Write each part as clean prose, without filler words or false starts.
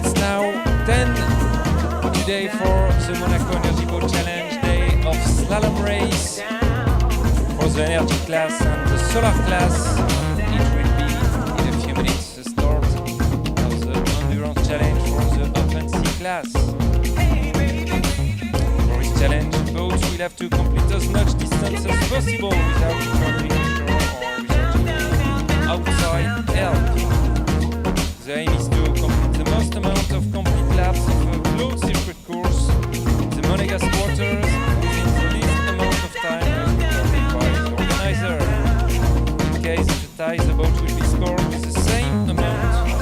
It's now 10 today for the Monaco Energy Boat Challenge, day of slalom race for the energy class and the solar class. It will be in a few minutes the start of the endurance challenge for the open sea class. For this challenge, boats will have to complete as much distance as possible without running ashore or without outside help. The aim is to complete the most amount of complete laps of a closed circuit course in the Monaco waters within the least amount of time as determined by the organizer. In case of a tie, the boat will be scored with the same amount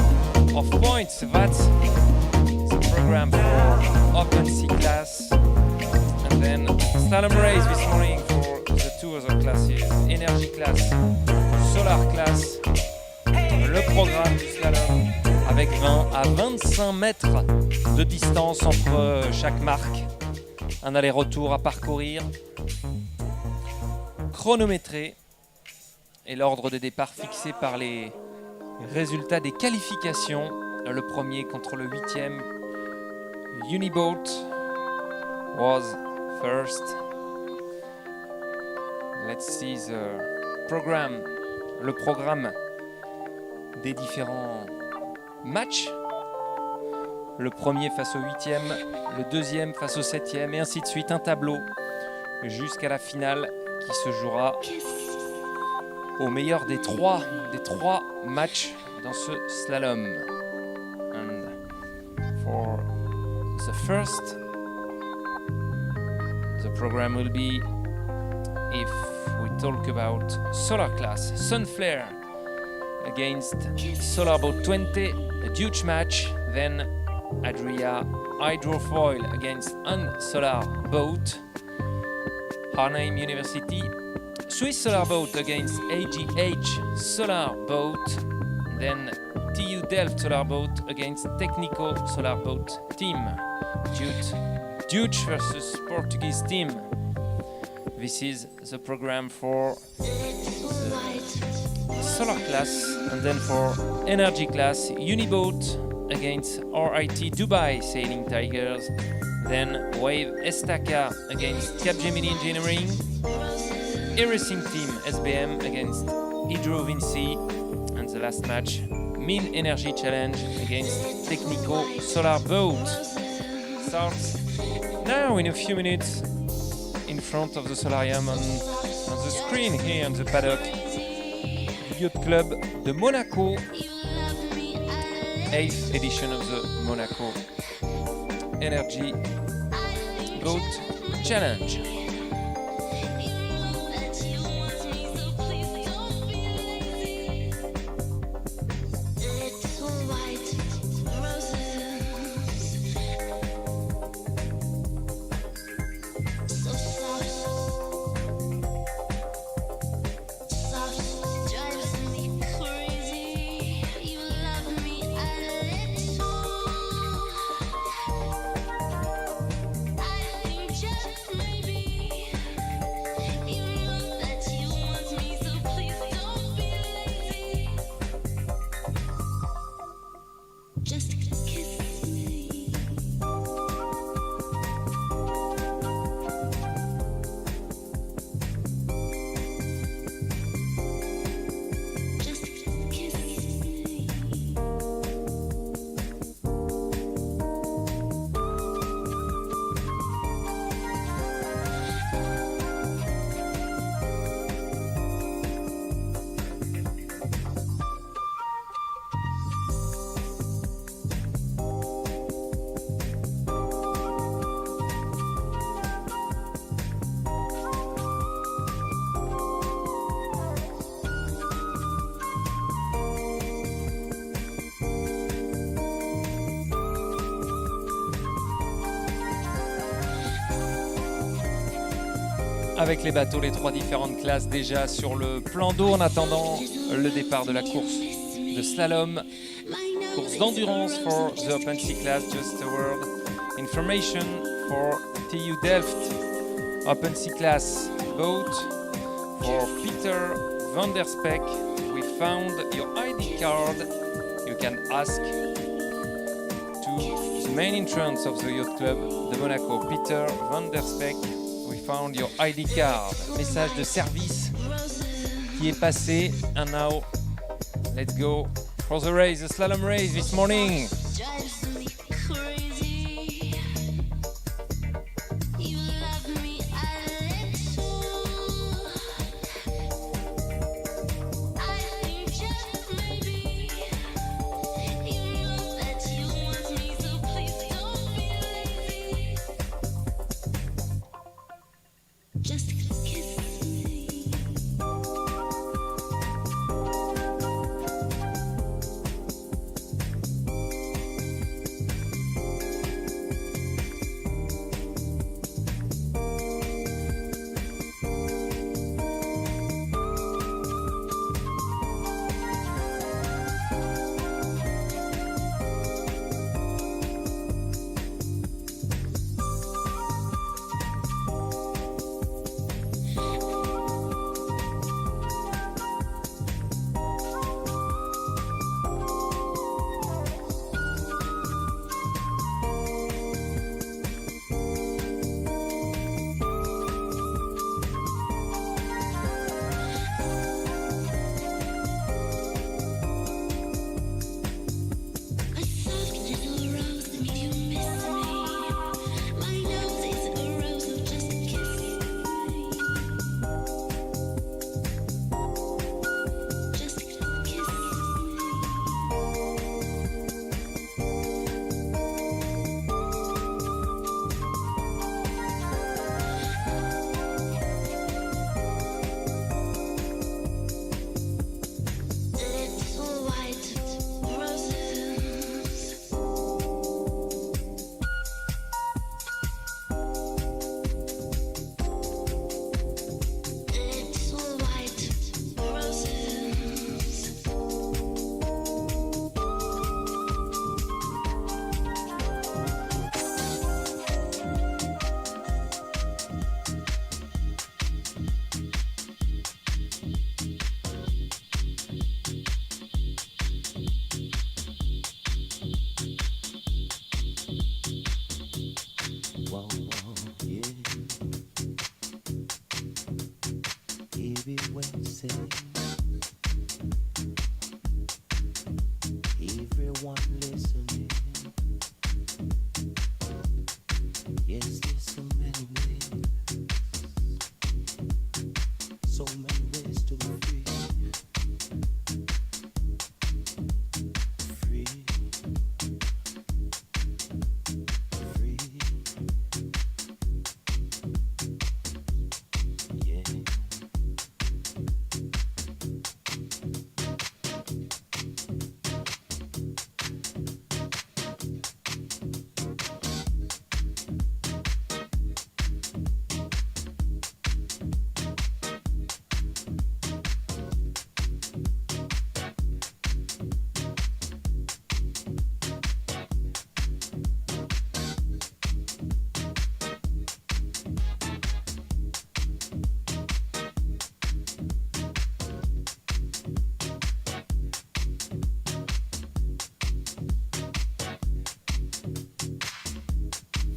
of points. That's the program for open sea class. And then slalom race this morning for the two other classes, energy class, solar class. Le programme du slalom avec 20 à 25 mètres de distance entre chaque marque. Un aller-retour à parcourir, chronométré, et l'ordre des départs fixé par les résultats des qualifications. Le premier contre le 8e. Uniboat was first. Let's see the program. Le programme des différents matchs. Le premier face au 8e, le deuxième face au 7e, et ainsi de suite. Un tableau jusqu'à la finale qui se jouera au meilleur des trois matchs dans ce slalom. And for the first, the program will be, if we talk about solar class, Sunflare against Solar Boat 20, a huge match. Then Adria Hydrofoil against Solar Boat, Arnhem University. Swiss Solar Boat against AGH Solar Boat. Then TU Delft Solar Boat against Technico Solar Boat team. Dutch versus Portuguese team. This is the program for the solar class. And then for energy class, Uniboat against RIT Dubai Sailing Tigers. Then Wave Estaca against Capgemini Engineering. Racing Team SBM against Hydro Vinci. And the last match, Min Energy Challenge against Technico Solar Boat. Starts now in a few minutes in front of the solarium on the screen here on the paddock. Yacht Club de Monaco, 8th edition of the Monaco Energy Boat Challenge. Avec les bateaux, les trois différentes classes déjà sur le plan d'eau en attendant le départ de la course de slalom. Course d'endurance for the open sea class, just a word. Information for TU Delft open sea class boat. For Peter van der Speck, we found your ID card. You can ask to to the main entrance of the yacht club de Monaco. Peter van der Speck, we found your ID card. Message de service qui est passé. And now, let's go for the race, the slalom race this morning.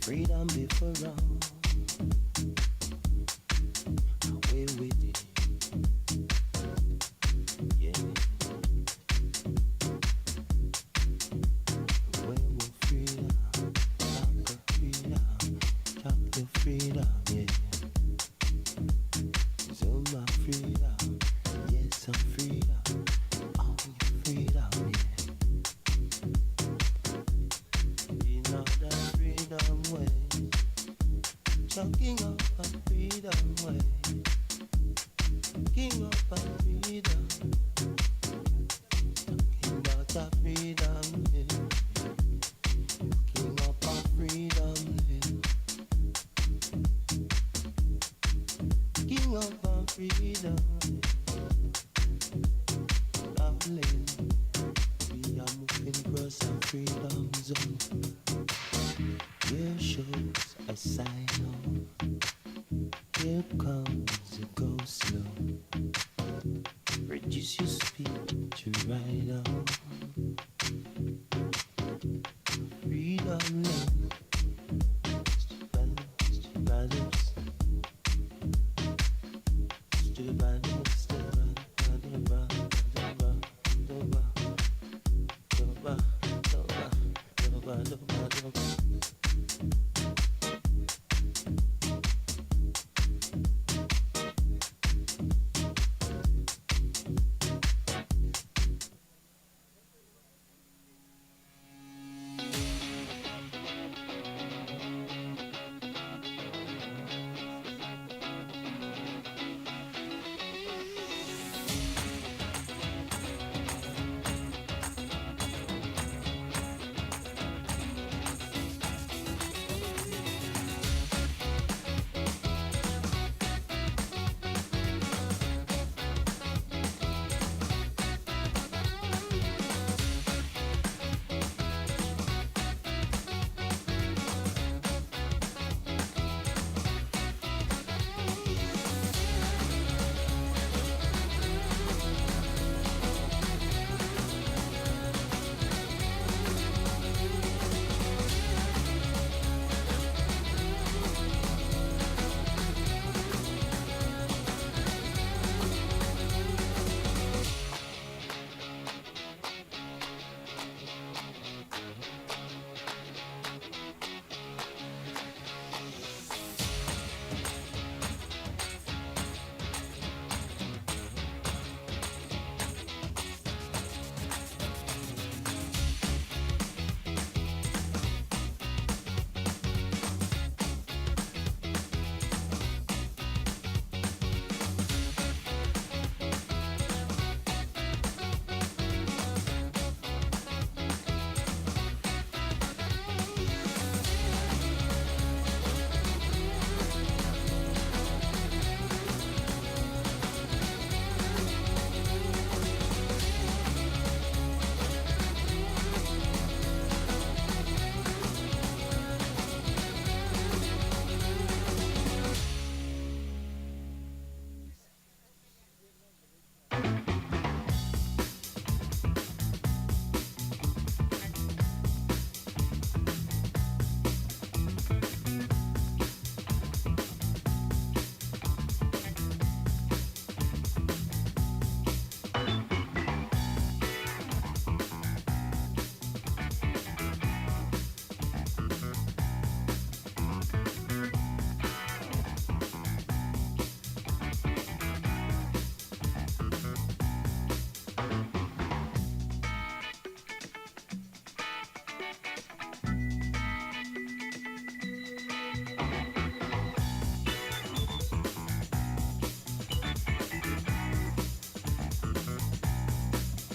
Freedom before all, away with it, yeah. Away with freedom, talk the freedom, yeah. So my freedom, yes, I'm freedom, all your freedom, yeah. You know that freedom way, talking up a freedom way, king up a freedom, talking about a freedom, yeah. King up a freedom, yeah. King up a freedom, traveling, we are moving across a freedom zone. Here shows a sign on. Here comes a go slow. Reduce your speed to ride on.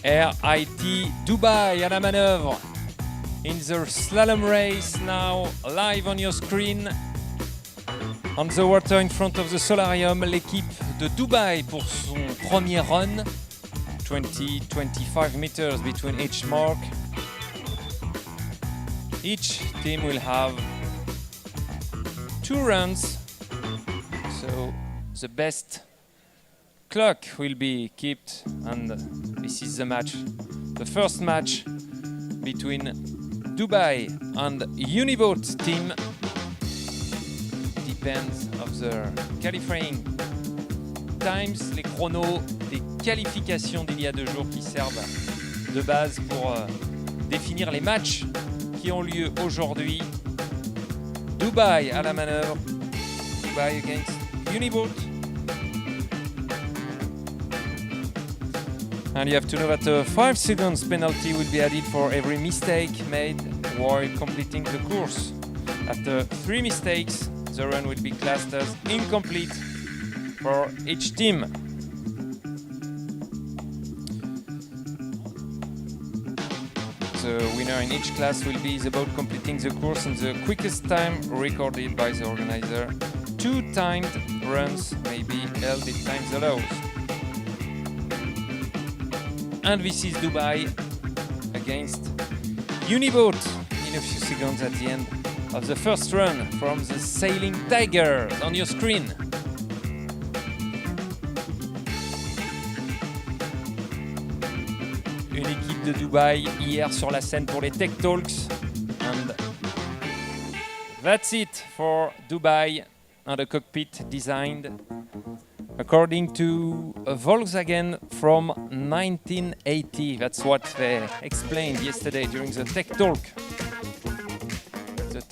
RIT Dubai à la manœuvre. In the slalom race now, live on your screen. On the water in front of the solarium, l'équipe de Dubaï pour son premier run. 20-25 meters between each mark. Each team will have 2 runs, so the best clock will be kept, and this is the match, the first match between Dubai and Uniboat team. Depends of the qualifying times, les chronos des qualifications d'il y a 2 jours qui servent de base pour définir les matchs qui ont lieu aujourd'hui. Dubai à la manœuvre. Dubai against Uniboat. And you have to know that a 5 seconds penalty will be added for every mistake made while completing the course. After 3 mistakes, the run will be classed as incomplete for each team. The winner in each class will be about completing the course in the quickest time recorded by the organizer. 2 timed runs may be held if time allows. And this is Dubai against Uniboat in a few seconds at the end of the first run from the Sailing Tigers on your screen. Une équipe de Dubaï hier sur la scène pour les Tech Talks, and That's it for Dubai and a cockpit designed according to a Volkswagen from 1980. That's what they explained yesterday during the Tech Talk. The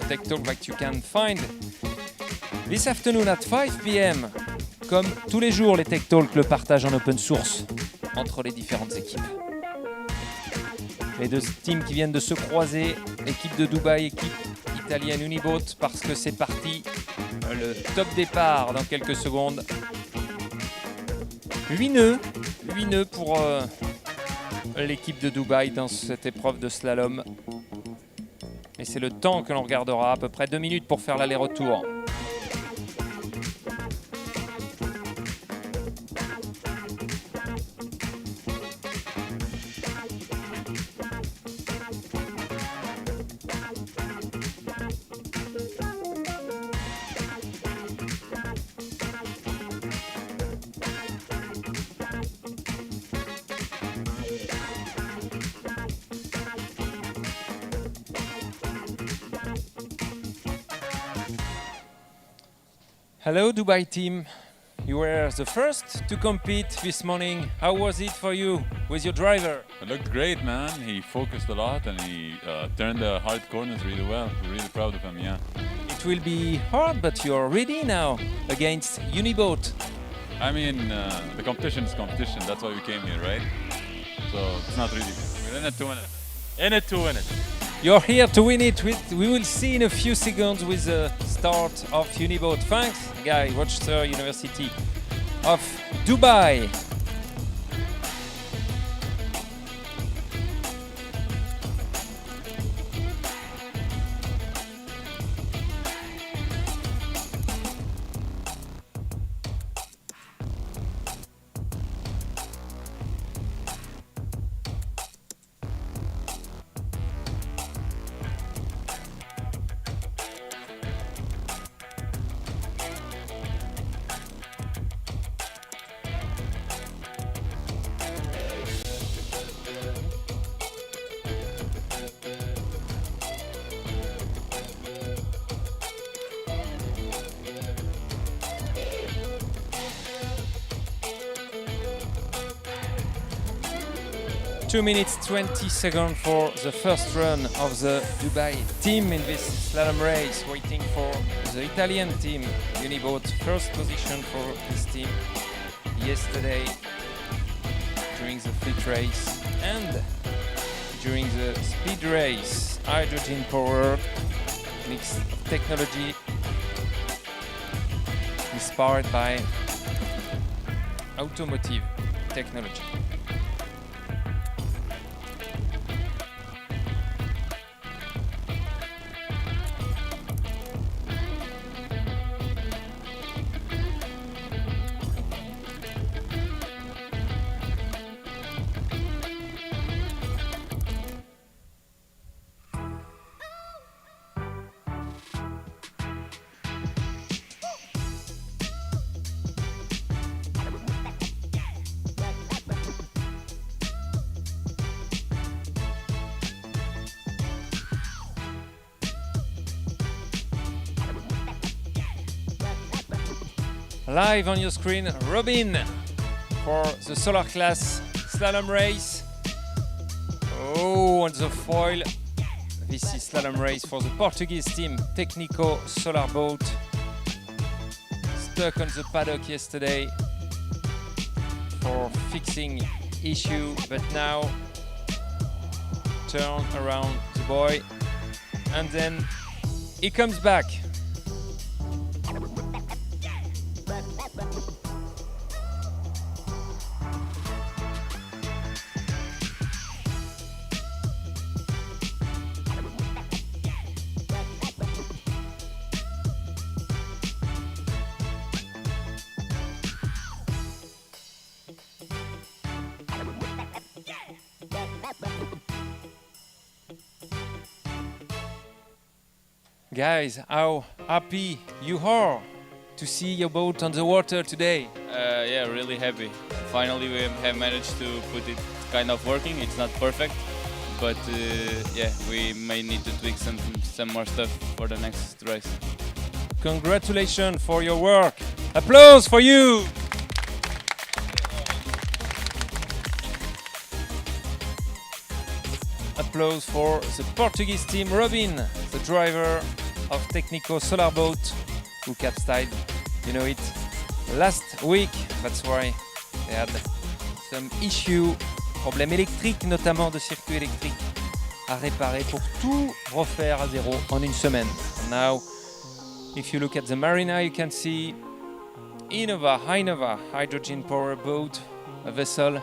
tech Talk that you can find this afternoon at 5 p.m. Comme tous les jours, les Tech Talk le partagent en open source entre les différentes équipes. Les deux teams qui viennent de se croiser, équipe de Dubaï, équipe italienne Uniboat, parce que c'est parti. Le top départ dans quelques secondes. 8 nœuds pour l'équipe de Dubaï dans cette épreuve de slalom. Et c'est le temps que l'on regardera, à peu près 2 minutes pour faire l'aller-retour. Hello Dubai team, you were the first to compete this morning. How was it for you with your driver? It looked great, man. He focused a lot and he turned the hard corners really well. We're really proud of him, yeah. It will be hard, but you're ready now against Uniboat. I mean, the competition is competition. That's why we came here, right? So it's not really. We're in it to win it. In it to win it. You're here to win it. We will see in a few seconds with the start of Uniboat. Thanks, Guy, Rochester University of Dubai. Two minutes 20 seconds for the first run of the Dubai team in this slalom race, waiting for the Italian team. Uniboat first position for this team yesterday during the fleet race and during the speed race. Hydrogen powered mixed technology inspired by automotive technology. Live on your screen, Robin for the solar class slalom race. Oh, on the foil, this is slalom race for the Portuguese team, Técnico Solar Boat. Stuck on the paddock yesterday for fixing issue, but now turn around the boy and then he comes back. Guys, how happy you are to see your boat on the water today? Yeah, really happy. Finally, we have managed to put it kind of working. It's not perfect, but yeah, we may need to tweak some more stuff for the next race. Congratulations for your work. Applause for you. Applause for the Portuguese team. Robin, the driver of Technico Solar Boat, who capsized, you know it, last week. That's why they had some issue, problème électrique, notamment de circuit électrique à réparer pour tout refaire à zéro en une semaine. And now, if you look at the marina, you can see Innova hydrogen power boat, a vessel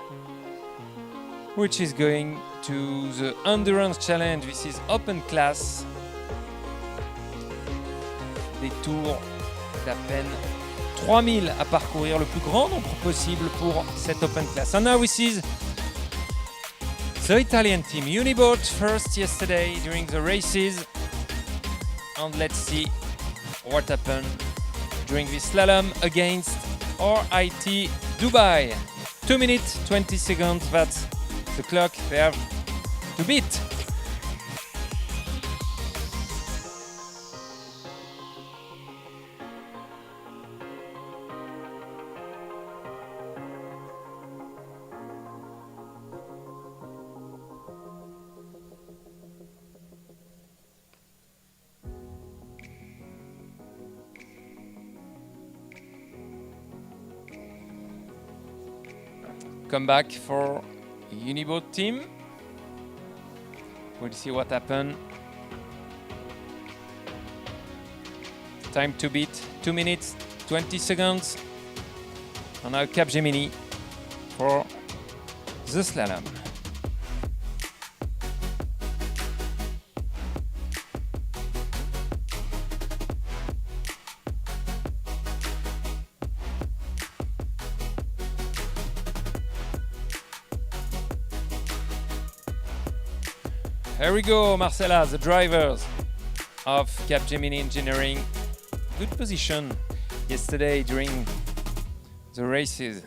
which is going to the endurance challenge. This is open class. Des tours d'à peine 3000 à parcourir, le plus grand nombre possible pour cette open class. And now we see the Italian team, Uniboat, first yesterday during the races. And let's see what happened during this slalom against RIT Dubai. 2 minutes 20 seconds, that's the clock they have to beat. Come back for Uniboat team. We'll see what happened. Time to beat 2 minutes 20 seconds. And now Capgemini for the slalom. Here we go, Marcela, the drivers of Capgemini Engineering. Good position yesterday during the races.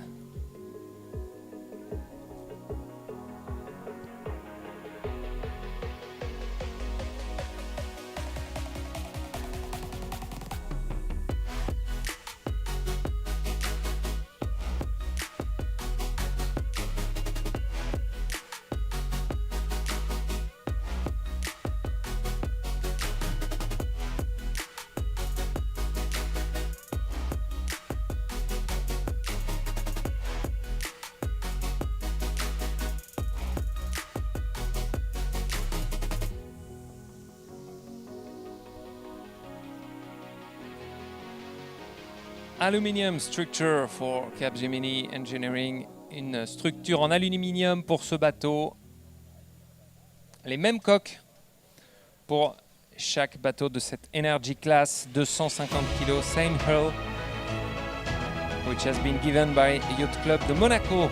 Aluminium structure for Capgemini Engineering, une structure en aluminium pour ce bateau. Les mêmes coques pour chaque bateau de cette Energy Class, 250 kg, same hull, which has been given by Yacht Club de Monaco.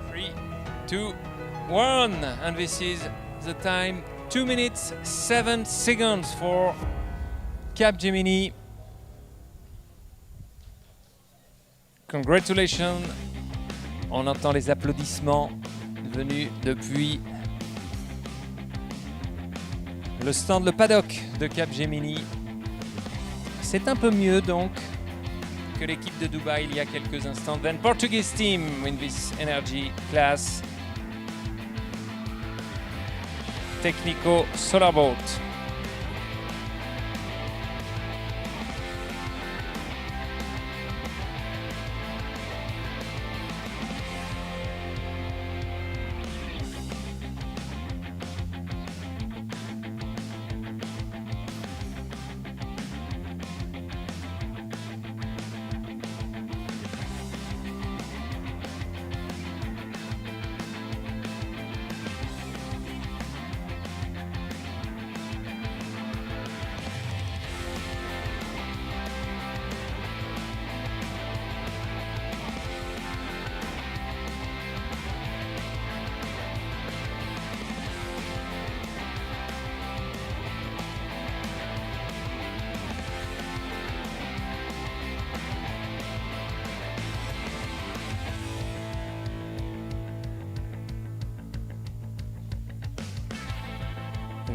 Three, 2, 1, and this is the time, 2 minutes 7 seconds for Capgemini. Congratulations. On entend les applaudissements venus depuis le stand, le paddock de Capgemini. C'est un peu mieux donc que l'équipe de Dubaï il y a quelques instants. Then Portuguese team in this energy class. Technico Solar Boat.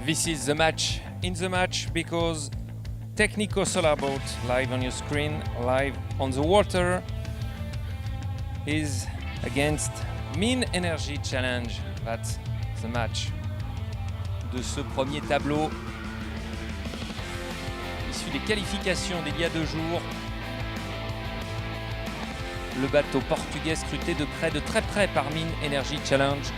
This is the match in the match because Technico Solar Boat, live on your screen, live on the water, is against Mine Energy Challenge. That's the match de ce premier tableau issu des qualifications d'il y a 2 jours. Le bateau portugais scruté de près, de très près par Mine Energy Challenge.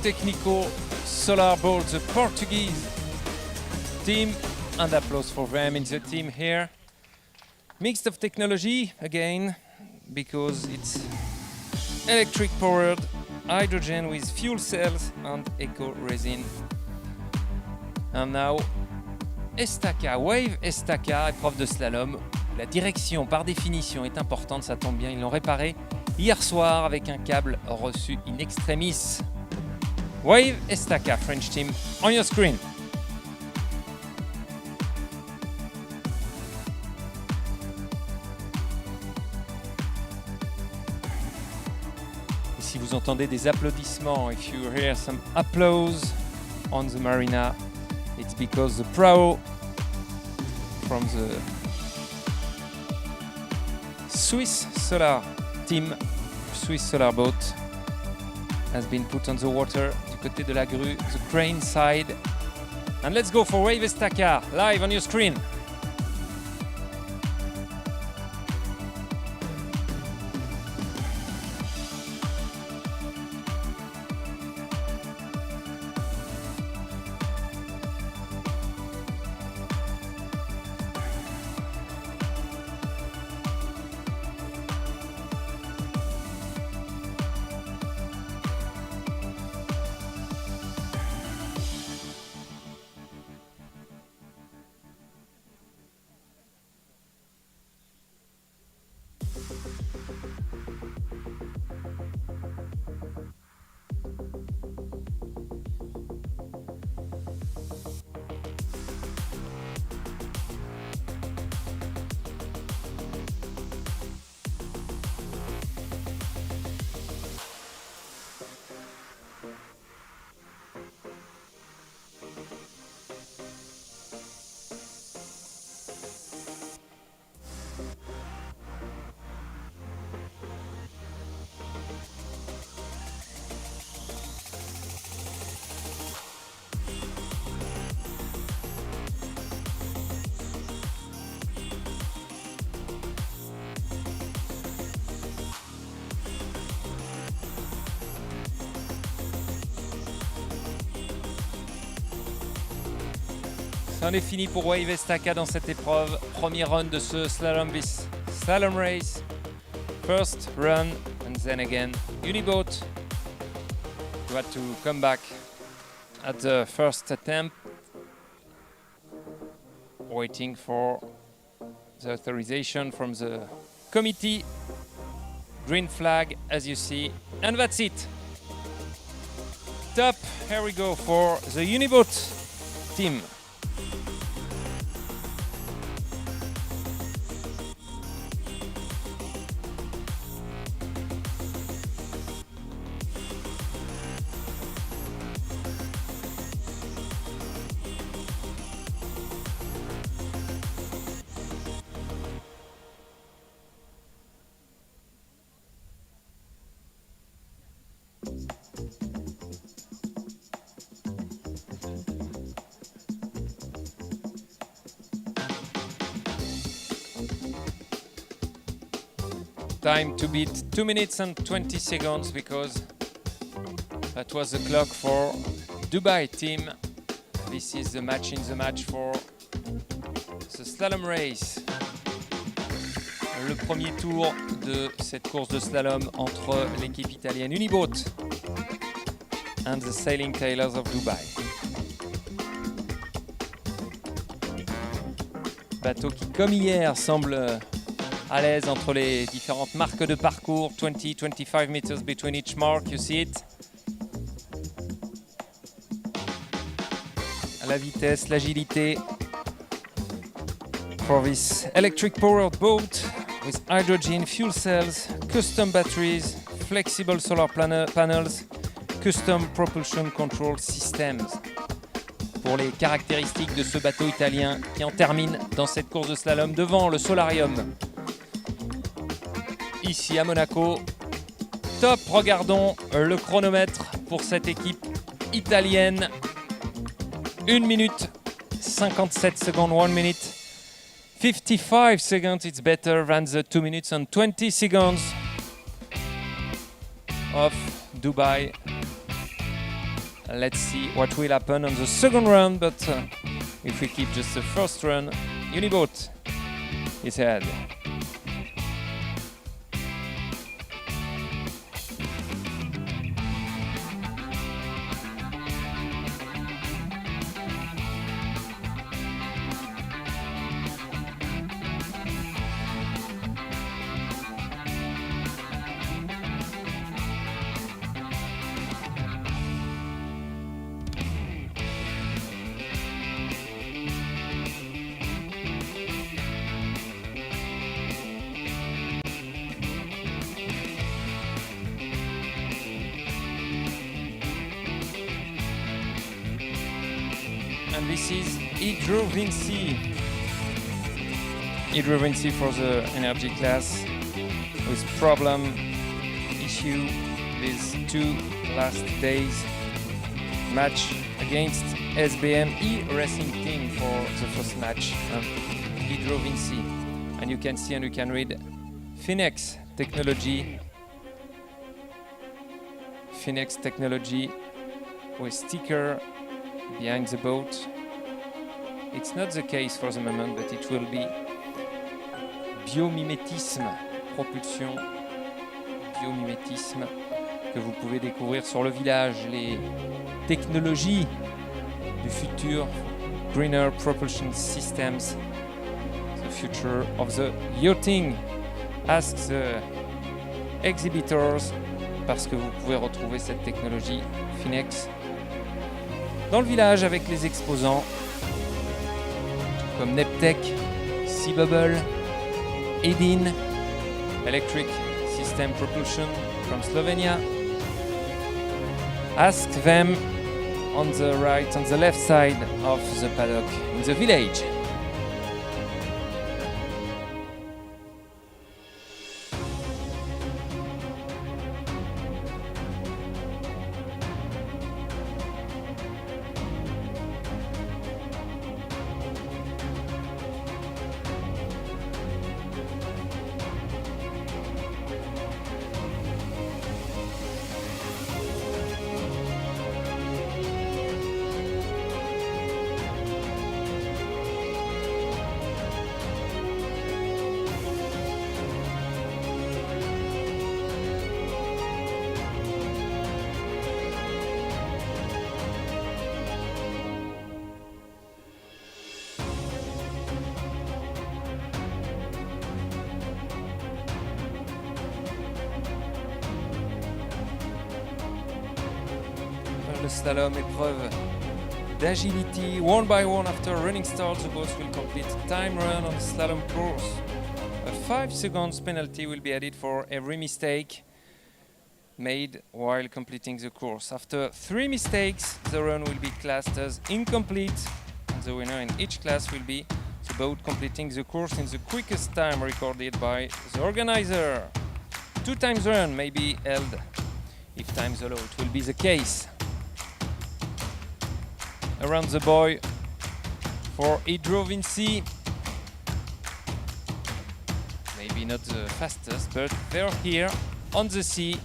Technico Solar Boat, the Portuguese team, and applause for them in the team here. Mixed of technology again, because it's electric powered, hydrogen with fuel cells and eco resin. And now Estaca, Wave Estaca, épreuve de slalom. La direction par définition est importante, ça tombe bien, ils l'ont réparé hier soir avec un câble reçu in extremis. Wave Estaca, French team, on your screen. Et si vous entendez des applaudissements, if you hear some applause on the marina, it's because the prow from the Swiss Solar team, Swiss Solar Boat, has been put on the water du côté de la grue, the crane side. And let's go for Wave Estaca, live on your screen. C'en est fini pour Wave Estaca dans cette épreuve. Premier run de ce slalom race. First run and then again Uniboat. You had to come back at the first attempt, waiting for the authorization from the committee. Green flag, as you see, and that's it. Top, here we go for the Uniboat team. Time to beat 2 minutes and 20 seconds because that was the clock for Dubai team. This is the match in the match for the slalom race. Le premier tour de cette course de slalom entre l'équipe italienne Uniboat and the Sailing Tailors of Dubai. Bateau qui, comme hier, semble à l'aise entre les différentes marques de parcours. 20-25 meters between each mark, you see it. La vitesse, l'agilité for this electric powered boat with hydrogen fuel cells, custom batteries, flexible solar panels, custom propulsion control systems. Pour les caractéristiques de ce bateau italien qui en termine dans cette course de slalom devant le solarium. Ici à Monaco. Top, regardons le chronomètre pour cette équipe italienne. 1 minute 57 secondes, 1 minute 55 seconds. It's better than the 2 minutes and 20 seconds of Dubai. Let's see what will happen on the second run, but if we keep just the first run, Uniboat is ahead. And this is Hydrovinci. Hydrovinci for the energy class with problem issue with 2 last days match against SBM racing team for the first match. Hydrovinci. And you can see and you can read Finex technology. Finex technology with sticker behind the boat. It's not the case for the moment, but it will be biomimétisme, propulsion, biomimétisme que vous pouvez découvrir sur le village, les technologies du futur, greener propulsion systems, the future of the yachting. Ask the exhibitors, parce que vous pouvez retrouver cette technologie Finex dans le village avec les exposants comme Neptec, Sea Bubble, Edin, Electric System Propulsion from Slovenia. Ask them on the right, on the left side of the paddock in the village. le slalom, épreuve d'agility. One by one, after running start, the boats will complete time run on the slalom course. A 5 seconds penalty will be added for every mistake made while completing the course. After 3 mistakes, the run will be classed as incomplete, and the winner in each class will be the boat completing the course in the quickest time recorded by the organizer. 2 times run may be held if times allow. It will be the case. Around the buoy for Hydrovinci. Maybe not the fastest, but they're here on the sea.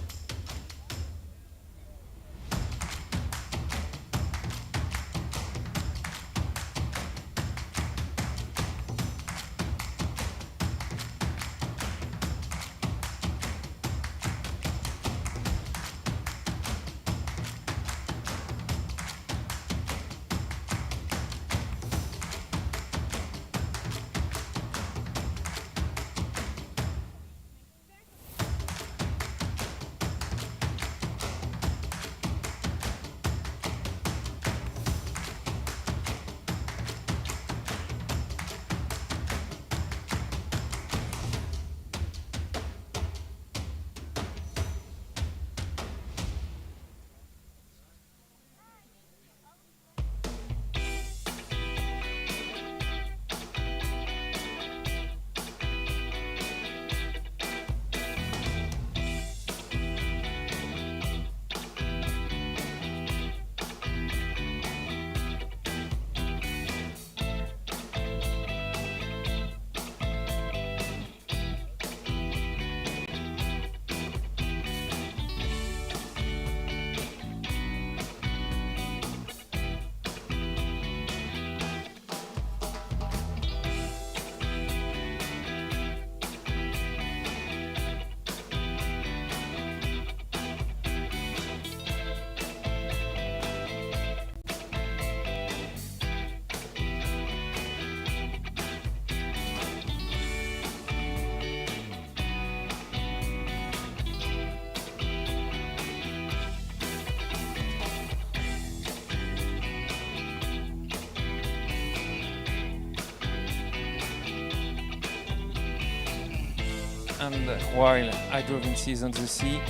And while Hydrovinci is on the sea,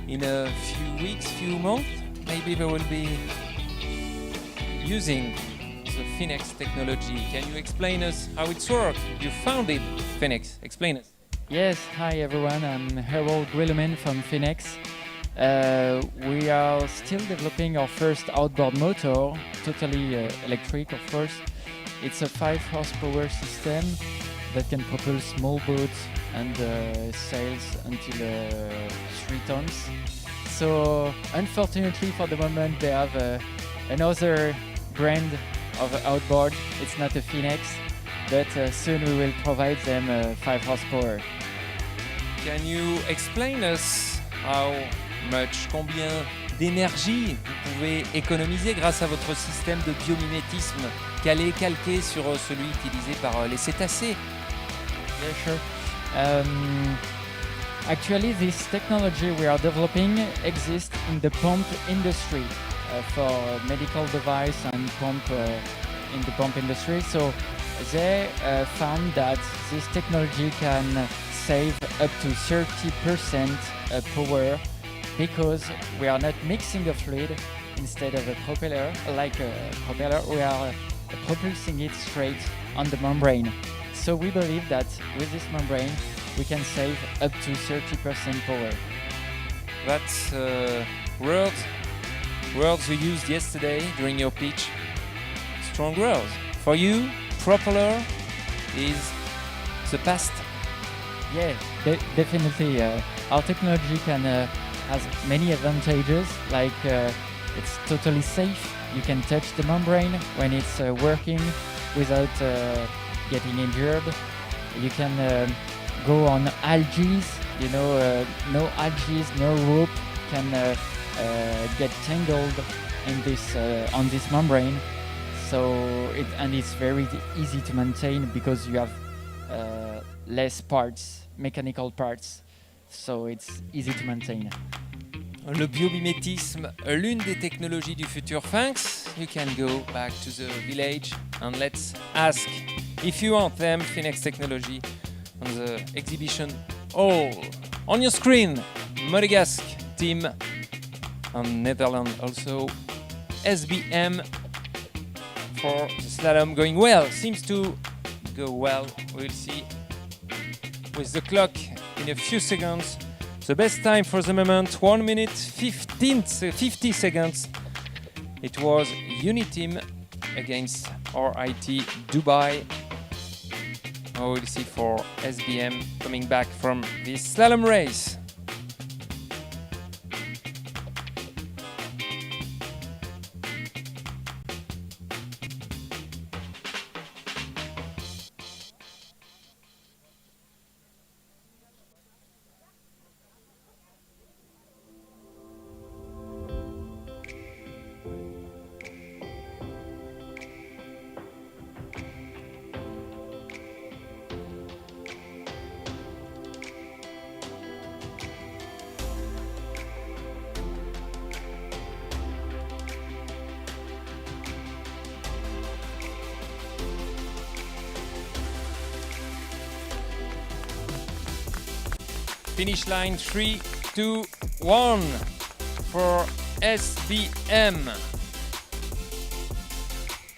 in a few weeks, few months, maybe they will be using the Phoenix technology. Can you explain us how it's worked? You founded Phoenix. Explain us. Yes, hi everyone, I'm Harold Grilluman from Phoenix. We are still developing our first outboard motor, totally electric of course. It's a 5 horsepower system that can propel small boats and sails until 3 tons. So unfortunately for the moment they have another brand of outboard. It's not a Phoenix, but soon we will provide them 5 horsepower. Can you explain us how much, combien d'énergie vous pouvez économiser grâce à votre système de biomimétisme calqué sur celui utilisé par les cétacés? Yeah, sure. Actually, this technology we are developing exists in the pump industry for medical device and pump in the pump industry. So they found that this technology can save up to 30% power because we are not mixing a fluid instead of a propeller. Like a propeller, we are propulsing it straight on the membrane. So we believe that with this membrane, we can save up to 30% power. That's words you used yesterday during your pitch. Strong words. For you, propeller is the past. Yeah, definitely. Our technology has many advantages, like it's totally safe. You can touch the membrane when it's working without getting injured. You can go on algae, no algae, no rope can get tangled in this on this membrane. So it's very easy to maintain because you have less parts, mechanical parts, so it's easy to maintain. Le biomimétisme, l'une des technologies du futur. Thanks. You can go back to the village and let's ask if you want them Phoenix technology on the exhibition hall. On your screen, Monegasque team and Netherlands also. SBM for the slalom going well. Seems to go well. We'll see with the clock in a few seconds. The best time for the moment, 1 minute 50 seconds. It was Uniteam against RIT Dubai. Oh, we'll see for SBM coming back from this slalom race. Finish line 3, 2, 1 for SBM.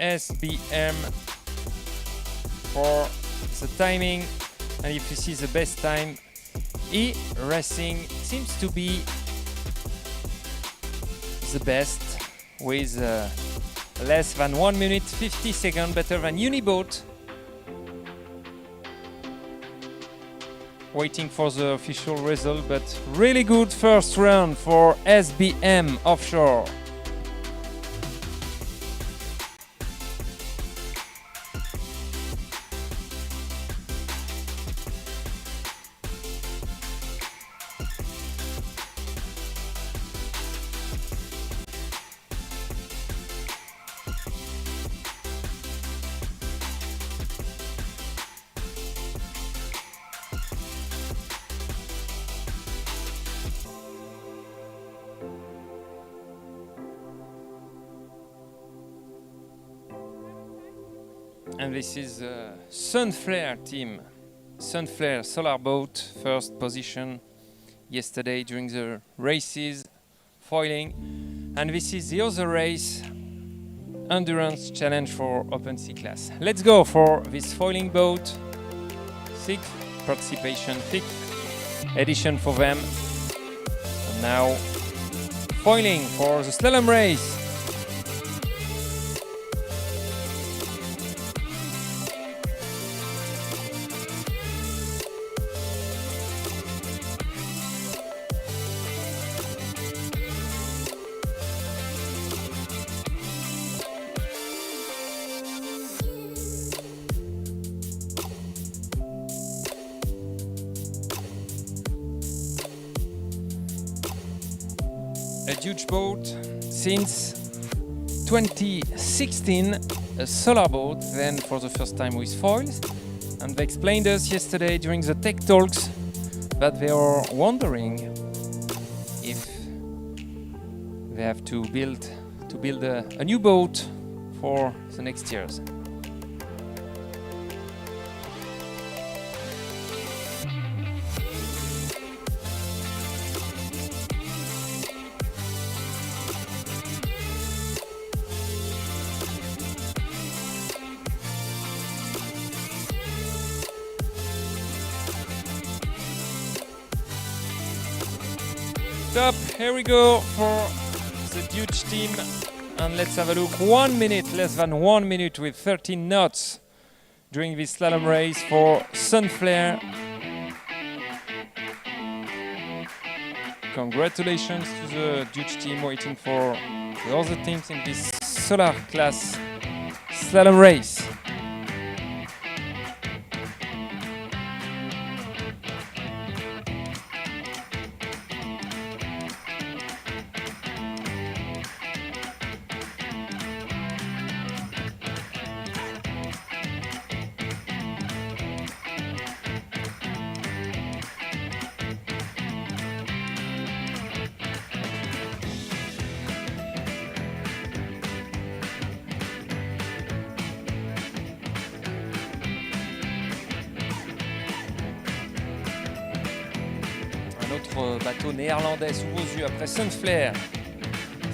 SBM for the timing, and if you see the best time, e-racing seems to be the best with less than 1 minute 50 seconds, better than Uniboat. Waiting for the official result, but really good first round for SBM offshore. And this is Sunflare team. Sunflare Solar Boat, first position yesterday during the races, foiling. And this is the other race, Endurance Challenge for Open Sea class. Let's go for this foiling boat. 6th participation, 5th edition for them. And now foiling for the slalom race. A huge boat since 2016, a solar boat, then for the first time with foils. And they explained us yesterday during the tech talks that they are wondering if they have to build a new boat for the next years. Stop, here we go for the huge team, and let's have a look. 1 minute, less than 1 minute with 13 knots during this slalom race for Sunflare. Congratulations to the huge team waiting for the other teams in this solar class slalom race. autre bateau néerlandais sous vos yeux après Sunflare.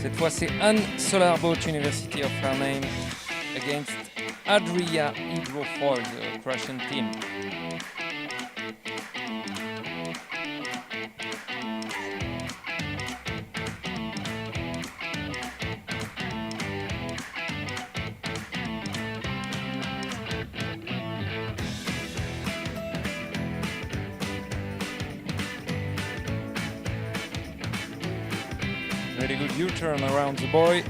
Cette fois, c'est Anne Solarboat University of Arnhem against Adria Hydrofoil, the Croatian team. Very good U-turn around the buoy.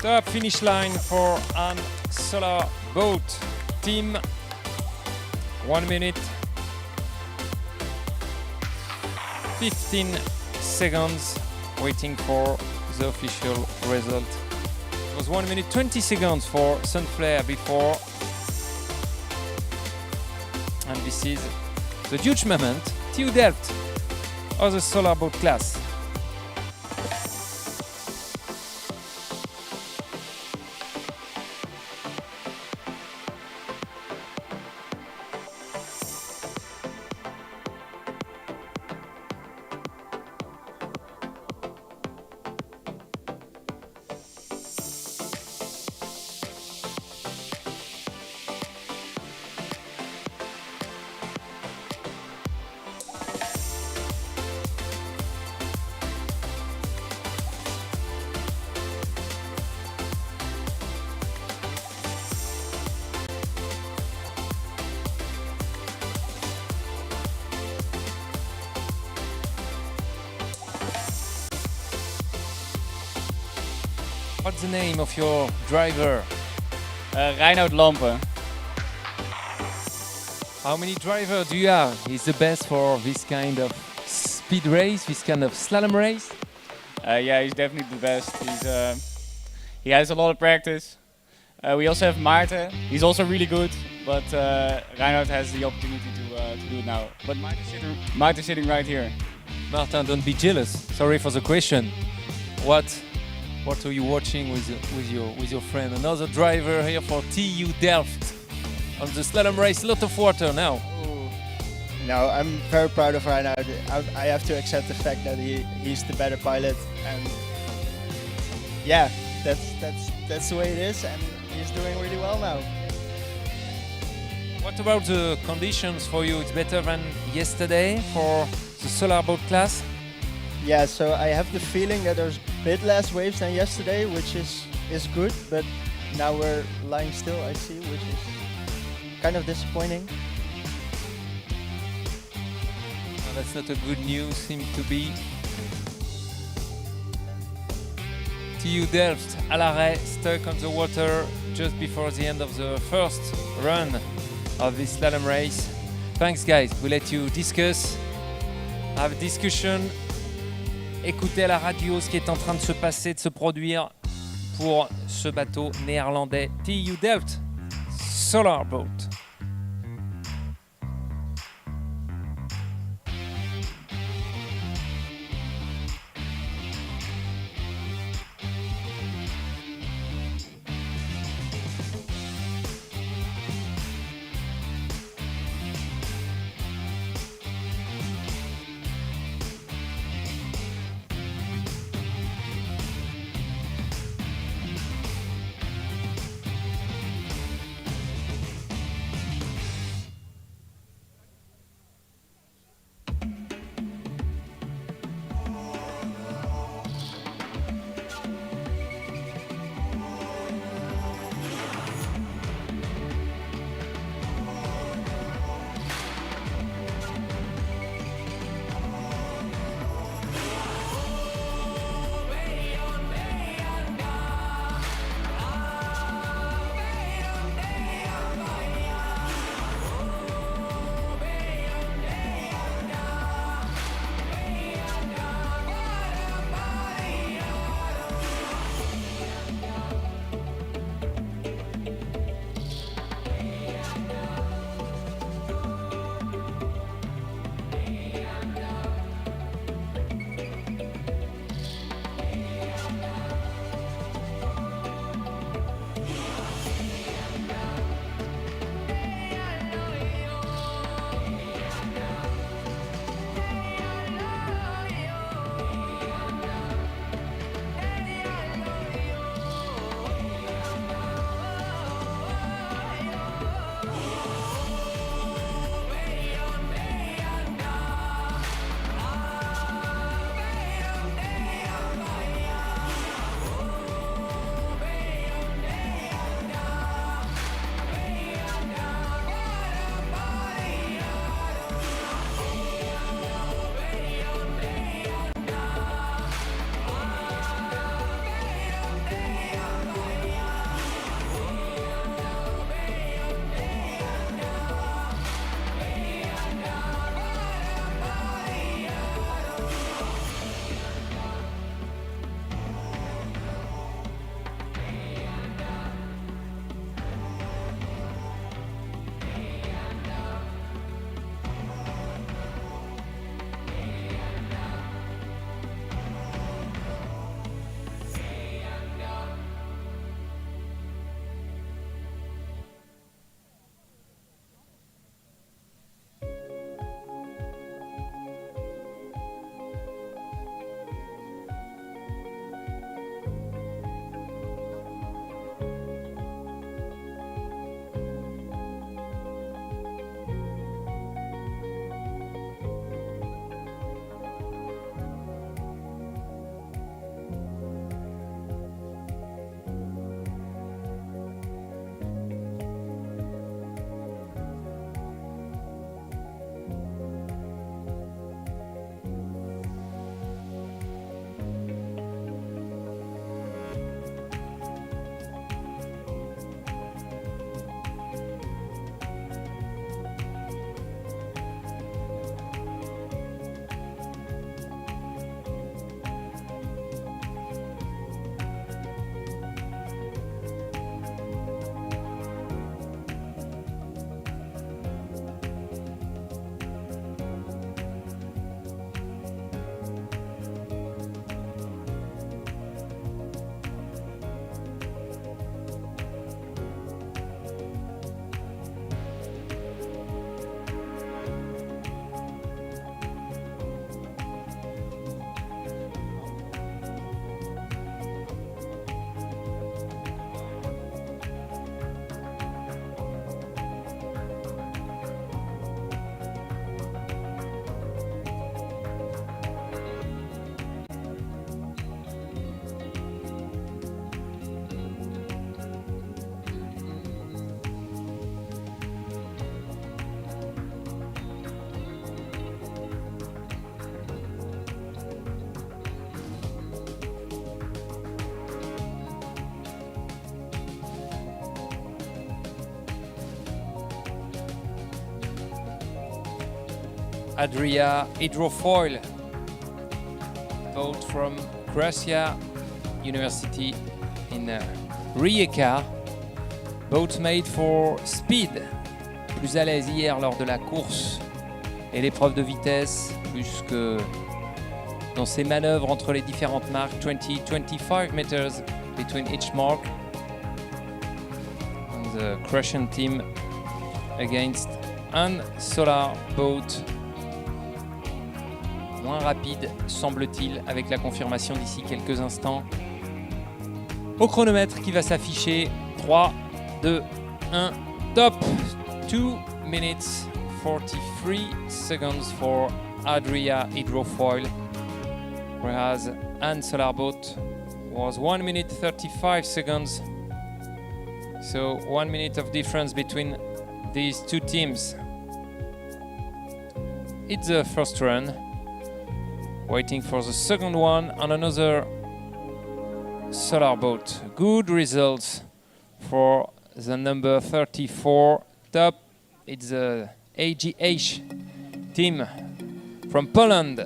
Top finish line for Anne Solar Boat team. 1 minute 15 seconds waiting for the official result. It was 1 minute 20 seconds for Sunflare before. And this is the huge moment, TU Delft of the Solar Boat class. What's the name of your driver? Reinoud Lampen. How many drivers do you have? He's the best for this kind of speed race, this kind of slalom race? Yeah, he's definitely the best. He has a lot of practice. We also have Maarten. He's also really good, but Reinoud has the opportunity to do it now. But Maarten's sitting right here. Martin, don't be jealous. Sorry for the question. What are you watching with your friend? Another driver here for TU Delft on the slalom race. Lot of water now. No, I'm very proud of Reinoud. I have to accept the fact that he's the better pilot, and yeah, that's the way it is, and he's doing really well now. What about the conditions for you? It's better than yesterday for the Solar Boat class? Yeah, so I have the feeling that there's a bit less waves than yesterday, which is good, but now we're lying still, I see, which is kind of disappointing. No, that's not a good news, seems to be. TU Delft à l'arrêt, stuck on the water just before the end of the first run of this slalom race. Thanks guys, we'll let you discuss, have a discussion. Écoutez à la radio ce qui est en train de se passer, de se produire pour ce bateau néerlandais TU Delft Solar Boat. Adria hydrofoil boat from Croatia University in Rijeka. Boat made for speed. Plus à l'aise hier lors de la course et l'épreuve de vitesse, plus que dans ses manœuvres entre les différentes marques. 20-25 meters between each mark. And the Croatian team against un Solar boat. Moins rapide, semble-t-il, avec la confirmation d'ici quelques instants. Au chronomètre qui va s'afficher. 3, 2, 1, top. 2 minutes 43 seconds for Adria hydrofoil, whereas Anne Solar boat was 1 minute 35 seconds. So 1 minute of difference between these two teams. It's the first run. Waiting for the second one on another Solar boat. Good results for the number 34 top. It's the AGH team from Poland.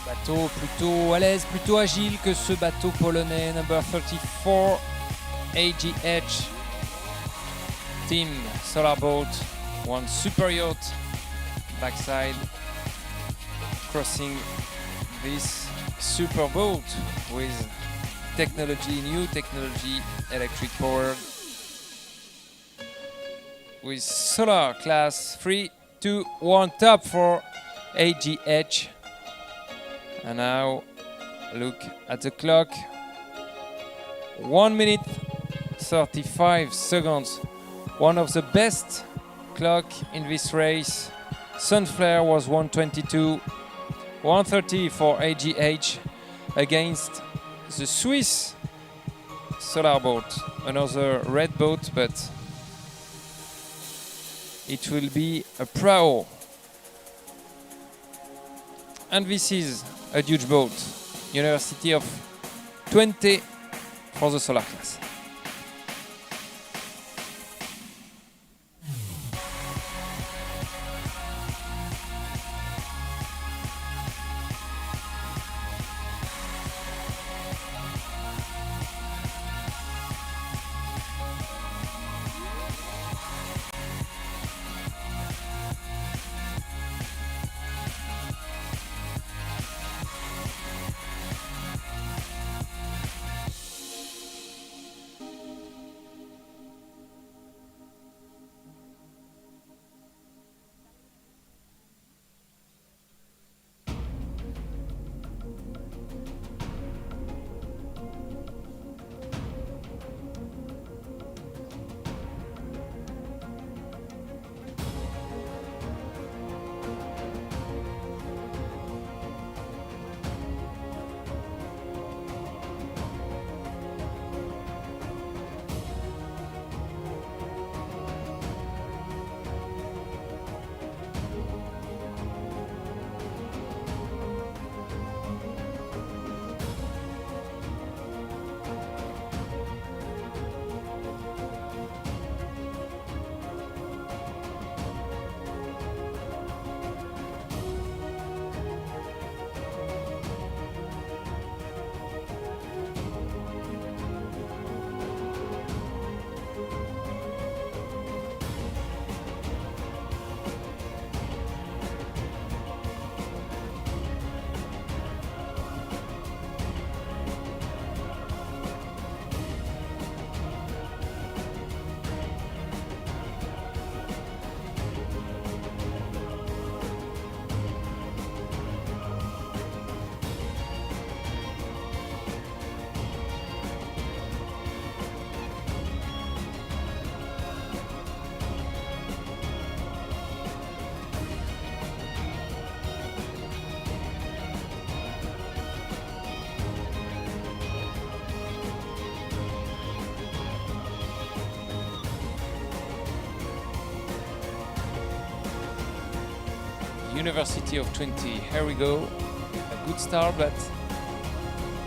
Bateau plutôt à l'aise, plutôt agile que ce bateau polonais, number 34, AGH team Solar boat, one super yacht backside, crossing this super boat with technology, new technology, electric powered, with Solar class 3, 2, 1 top for AGH. And now look at the clock. 1 minute 35 seconds. One of the best clock in this race. Sunflare was 1:22, 1:30 for AGH against the Swiss Solar boat. Another red boat, but it will be a prow. And this is a huge boat. University of 20 for the Solar class. University of 20. Here we go. A good start, but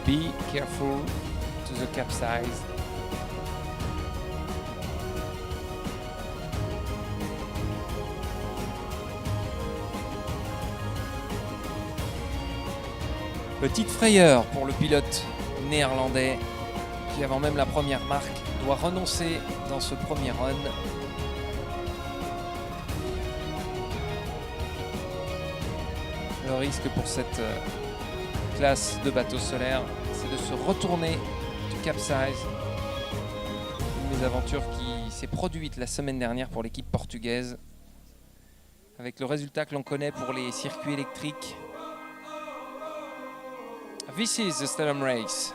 be careful to the capsize. Petite frayeur pour le pilote néerlandais qui, avant même la première marque, doit renoncer dans ce premier run. Le risque pour cette classe de bateaux solaires, c'est de se retourner du capsize. Une mésaventure qui s'est produite la semaine dernière pour l'équipe portugaise, avec le résultat que l'on connaît pour les circuits électriques. This is the Slalom race.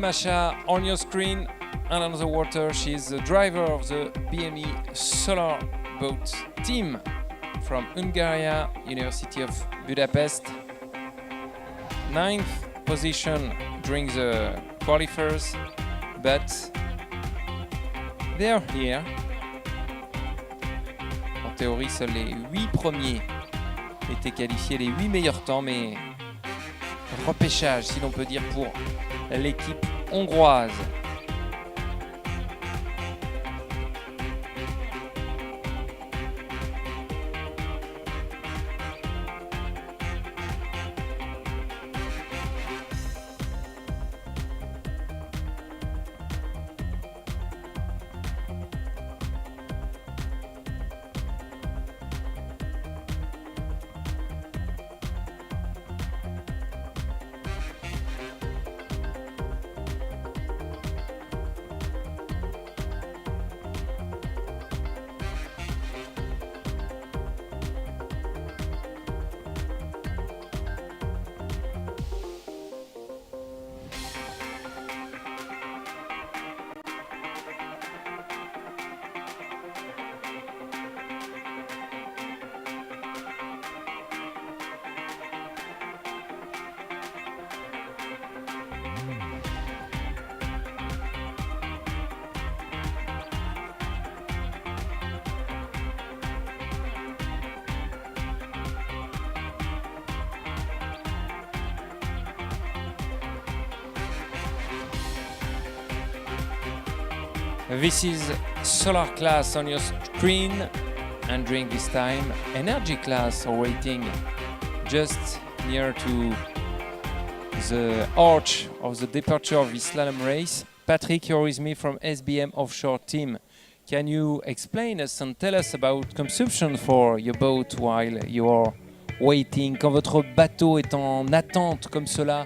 Masha on your screen and on the water. She is the driver of the BME Solar Boat team from Hungary, University of Budapest. 9th position during the qualifiers, but they are here. En théorie, seuls les 8 premiers étaient qualifiés, les 8 meilleurs temps, mais repêchage, si l'on peut dire, pour l'équipe hongroise. This is solar class on your screen, and during this time, energy class are waiting just near to the arch of the departure of the slalom race. Patrick, you're with me from SBM Offshore Team. Can you explain us and tell us about consumption for your boat while you're waiting? Quand votre bateau est en attente comme cela,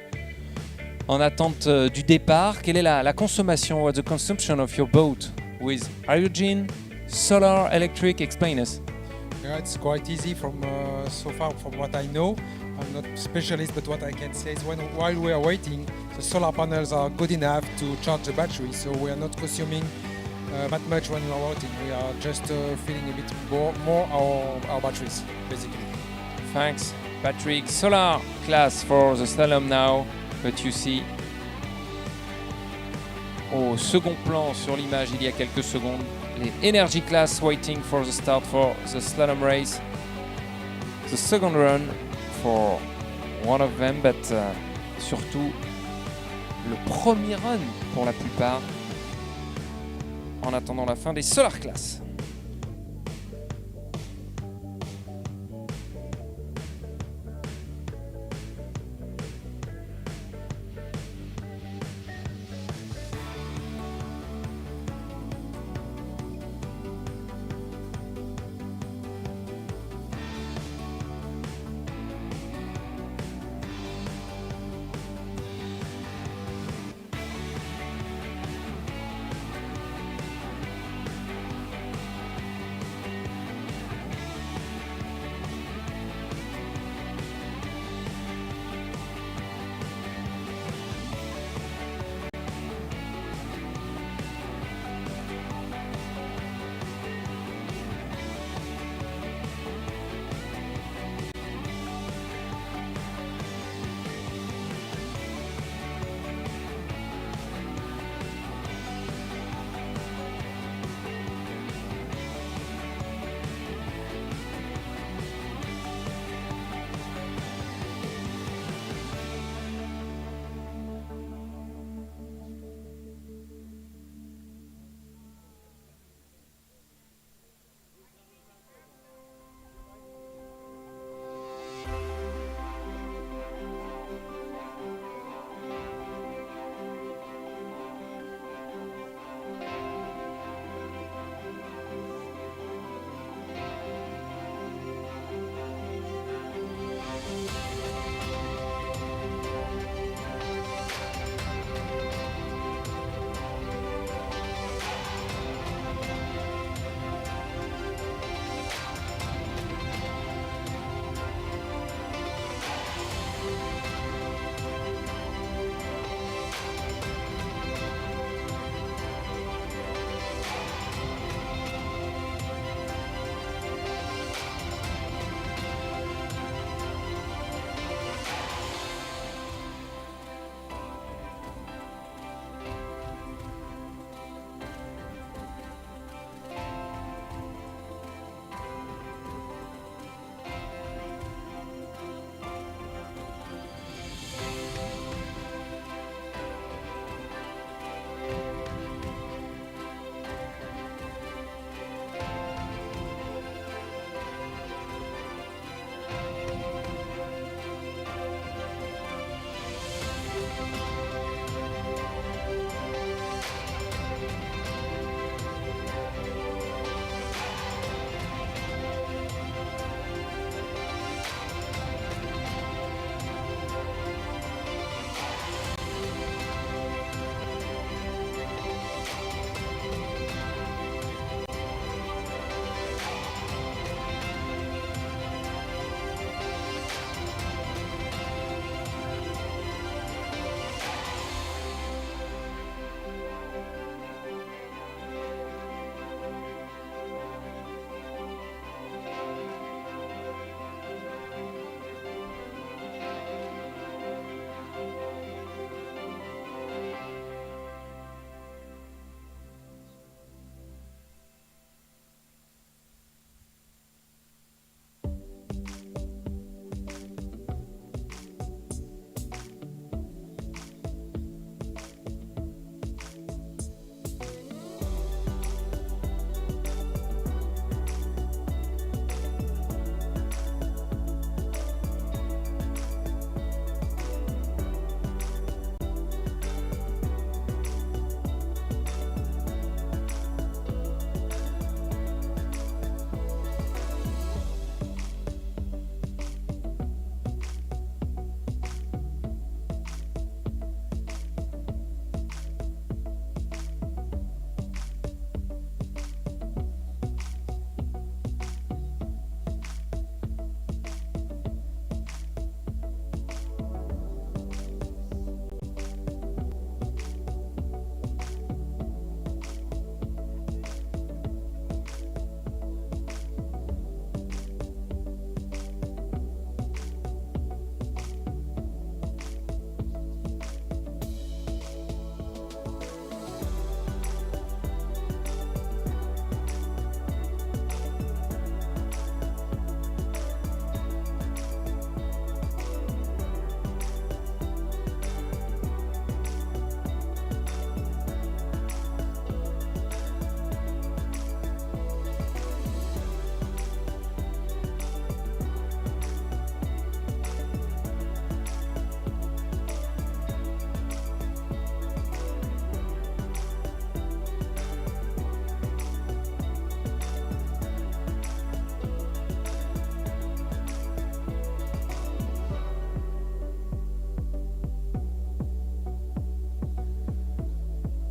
en attente du départ, quelle est la consommation, or the consumption of your boat with hydrogen, solar, electric? Explain us. Yeah, it's quite easy from so far from what I know. I'm not a specialist, but what I can say is while we are waiting, the solar panels are good enough to charge the battery, so we are not consuming that much when we are waiting. We are just filling a bit more our batteries, basically. Thanks, Patrick. Solar class for the slalom now, but you see au second plan sur l'image il y a quelques secondes, les energy class waiting for the start for the slalom race. The second run for one of them, but surtout le premier run pour la plupart en attendant la fin des solar class.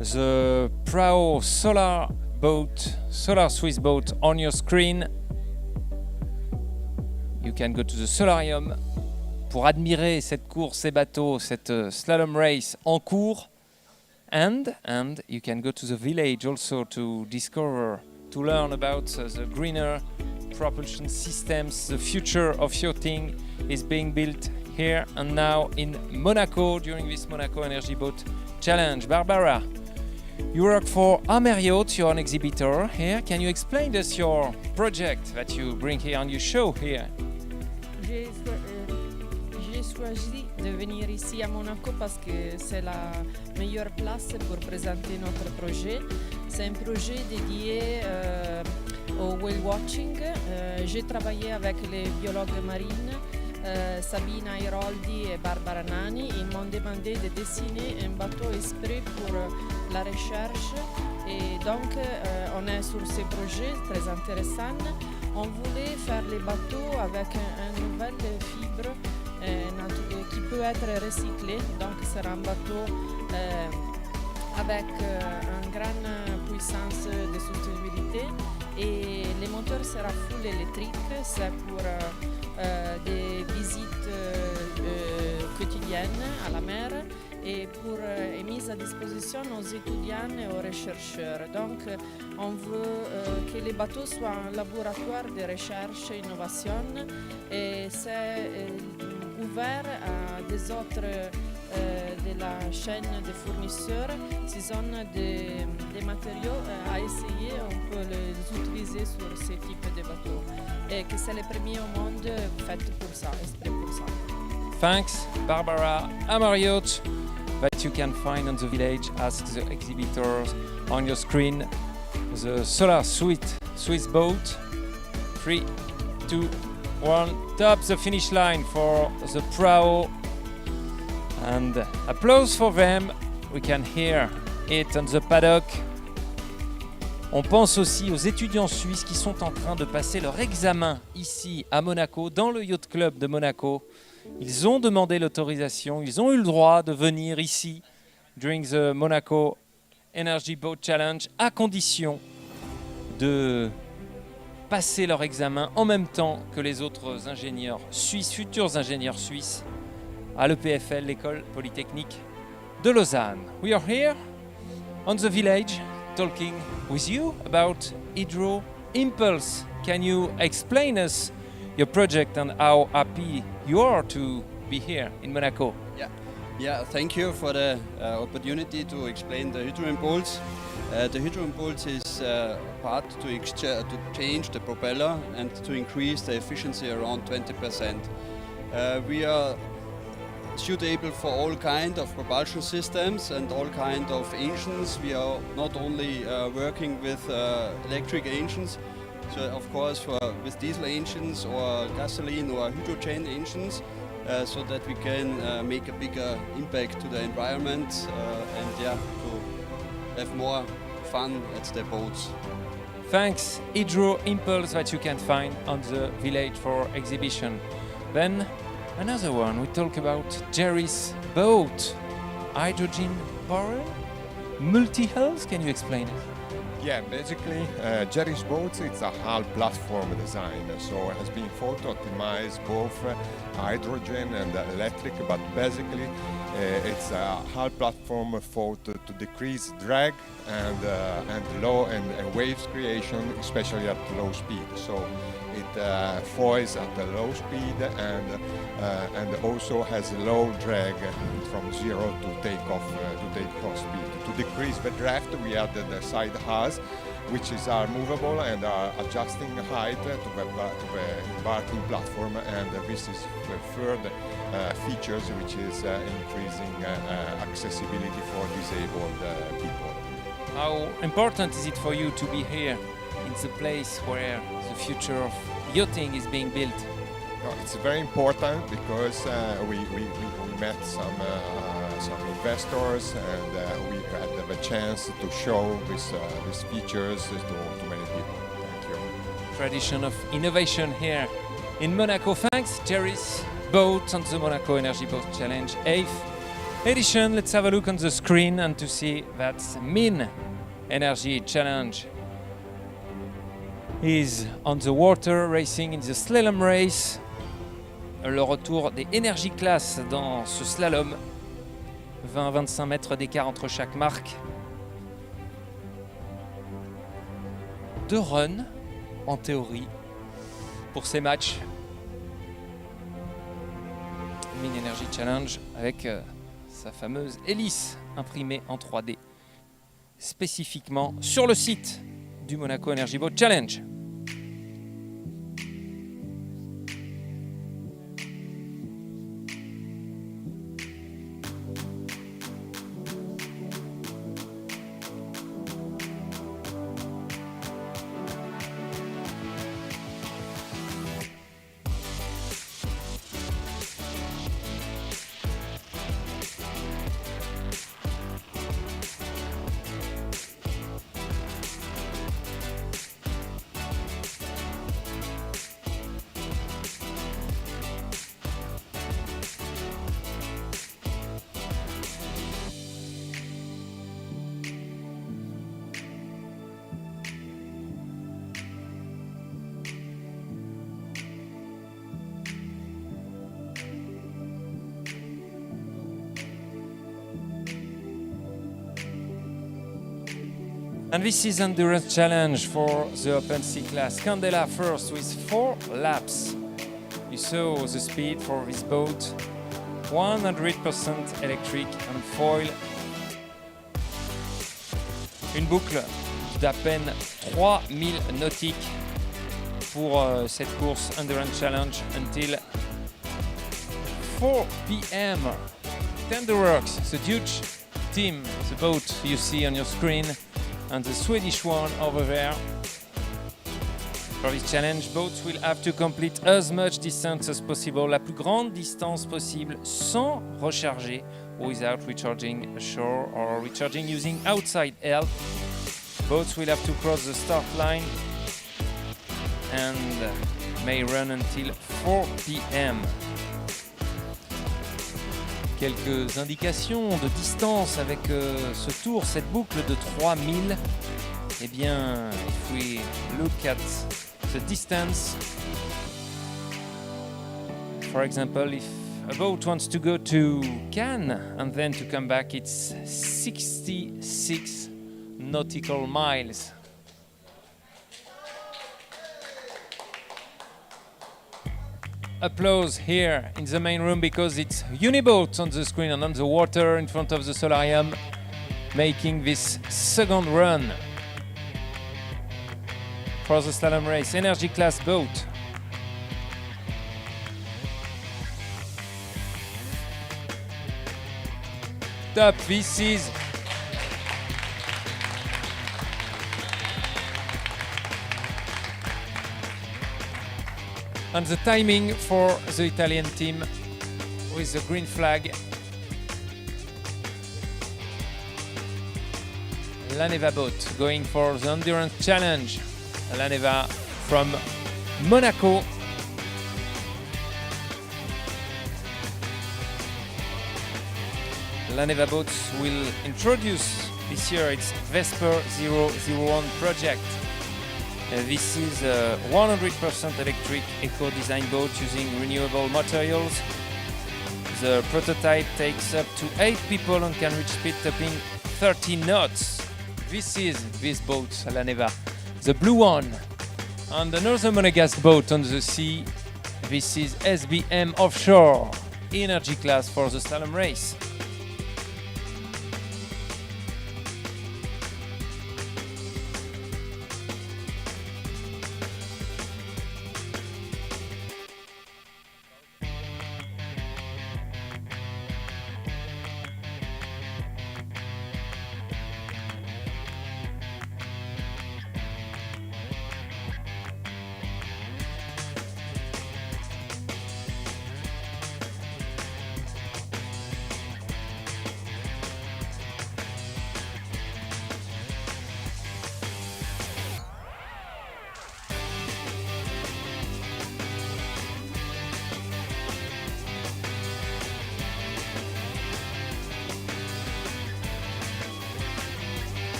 the Prao solar boat, solar Swiss boat on your screen. You can go to the solarium pour admirer cette course, ces bateaux, cette slalom race en cours. And you can go to the village also to discover, to learn about the greener propulsion systems. The future of yachting is being built here and now in Monaco during this Monaco Energy Boat Challenge. Barbara, you work for Ameriot, you're an exhibitor here. Can you explain us your project that you bring here and you show here? J'ai choisi de venir ici à Monaco parce que c'est la meilleure place pour présenter notre projet. C'est un projet dédié au whale watching. J'ai travaillé avec les biologues marines Sabina Iroldi et Barbara Nani. Ils m'ont demandé de dessiner un bateau exprès pour la recherche. Et donc, on est sur ces projets très intéressants. On voulait faire les bateaux avec une nouvelle fibre qui peut être recyclé. Donc, ce sera un bateau avec une grande puissance de soutenabilité. Et le moteur sera full électrique. C'est pour des visites quotidiennes à la mer et pour est mise à disposition aux étudiants et aux chercheurs. Donc, on veut que les bateaux soient un laboratoire de recherche et innovation et c'est ouvert à des autres de la chaîne de fournisseurs. S'ils ont des matériaux à essayer, on peut les utiliser sur ce type de bateaux. Et que c'est le premier au monde fait pour ça, exprès pour ça. Thanks, Barbara. Ameriot, that you can find on the village. Ask the exhibitors on your screen. The Solar Swiss boat. 3, 2, 1. Top the finish line for the Prao. And applause for them. We can hear it on the paddock. On pense aussi aux étudiants suisses qui sont en train de passer leur examen ici à Monaco, dans le Yacht Club de Monaco. Ils ont demandé l'autorisation, ils ont eu le droit de venir ici during the Monaco Energy Boat Challenge à condition de passer leur examen en même temps que les autres ingénieurs suisses, futurs ingénieurs suisses à l'EPFL, l'école polytechnique de Lausanne. We are here on the village talking with you about Hydro Impulse. Can you explain us your project and how happy you are to be here in Monaco? Yeah, thank you for the opportunity to explain the Hydro Impulse. The Hydro Impulse is part to change the propeller and to increase the efficiency around 20%. We are suitable for all kind of propulsion systems and all kind of engines. We are not only working with electric engines, so of course with diesel engines or gasoline or hydrogen engines, so that we can make a bigger impact to the environment and to have more fun at the boats. Thanks, Hydro Impulse, that you can find on the village for exhibition. Then another one, we talk about Jerry's boat, hydrogen power, multi-hulls. Can you explain it? Yeah, basically Jerry's boat, it's a hull platform design, so it has been thought to optimize both hydrogen and electric, but basically it's a hull platform thought to decrease drag and low and waves creation, especially at low speed. So it foils at a low speed and also has low drag from zero to take off speed. To decrease the draft, we added the side hulls, which are movable and are adjusting height to the embarking platform, and this is the third features, which is increasing accessibility for disabled people. How important is it for you to be here in the place where the future of yachting is being built? No, it's very important because we met some investors and we had the chance to show these features to many people. Thank you. Tradition of innovation here in Monaco. Thanks, Jerry's boat on the Monaco Energy Boat Challenge 8th edition. Let's have a look on the screen and to see that Min Energy Challenge is on the water racing in the slalom race. Le retour des Energy Class dans ce slalom. 20-25 mètres d'écart entre chaque marque. 2 runs en théorie pour ces matchs. Min Energy Challenge avec sa fameuse hélice imprimée en 3D spécifiquement sur le site du Monaco Energy Boat Challenge. And this is endurance challenge for the open sea class. Candela first with 4 laps. You saw the speed for this boat. 100% electric and foil. Une boucle d'à peine 3000 nautiques pour cette course endurance challenge until 4 p.m. Tenderworks, the huge team, the boat you see on your screen, and the Swedish one over there. For this challenge, boats will have to complete as much distance as possible, la plus grande distance possible, sans recharger, without recharging ashore or recharging using outside help. Boats will have to cross the start line and may run until 4 p.m. Quelques indications de distance avec ce tour, cette boucle de 3000. Eh bien, if we look at the distance, for example, if a boat wants to go to Cannes and then to come back, it's 66 nautical miles. Applause here in the main room because it's Uniboat on the screen and on the water in front of the solarium, making this second run for the slalom race. Energy class boat. Top, this is and the timing for the Italian team with the green flag. La Neva boat going for the endurance challenge. La Neva from Monaco. La Neva boats will introduce this year its Vesper 001 project. This is a 100% electric eco-design boat using renewable materials. The prototype takes up to 8 people and can reach speed topping 30 knots. This is this boat, La Neva, the blue one. And another Monegasque boat on the sea. This is SBM Offshore, energy class for the slalom race.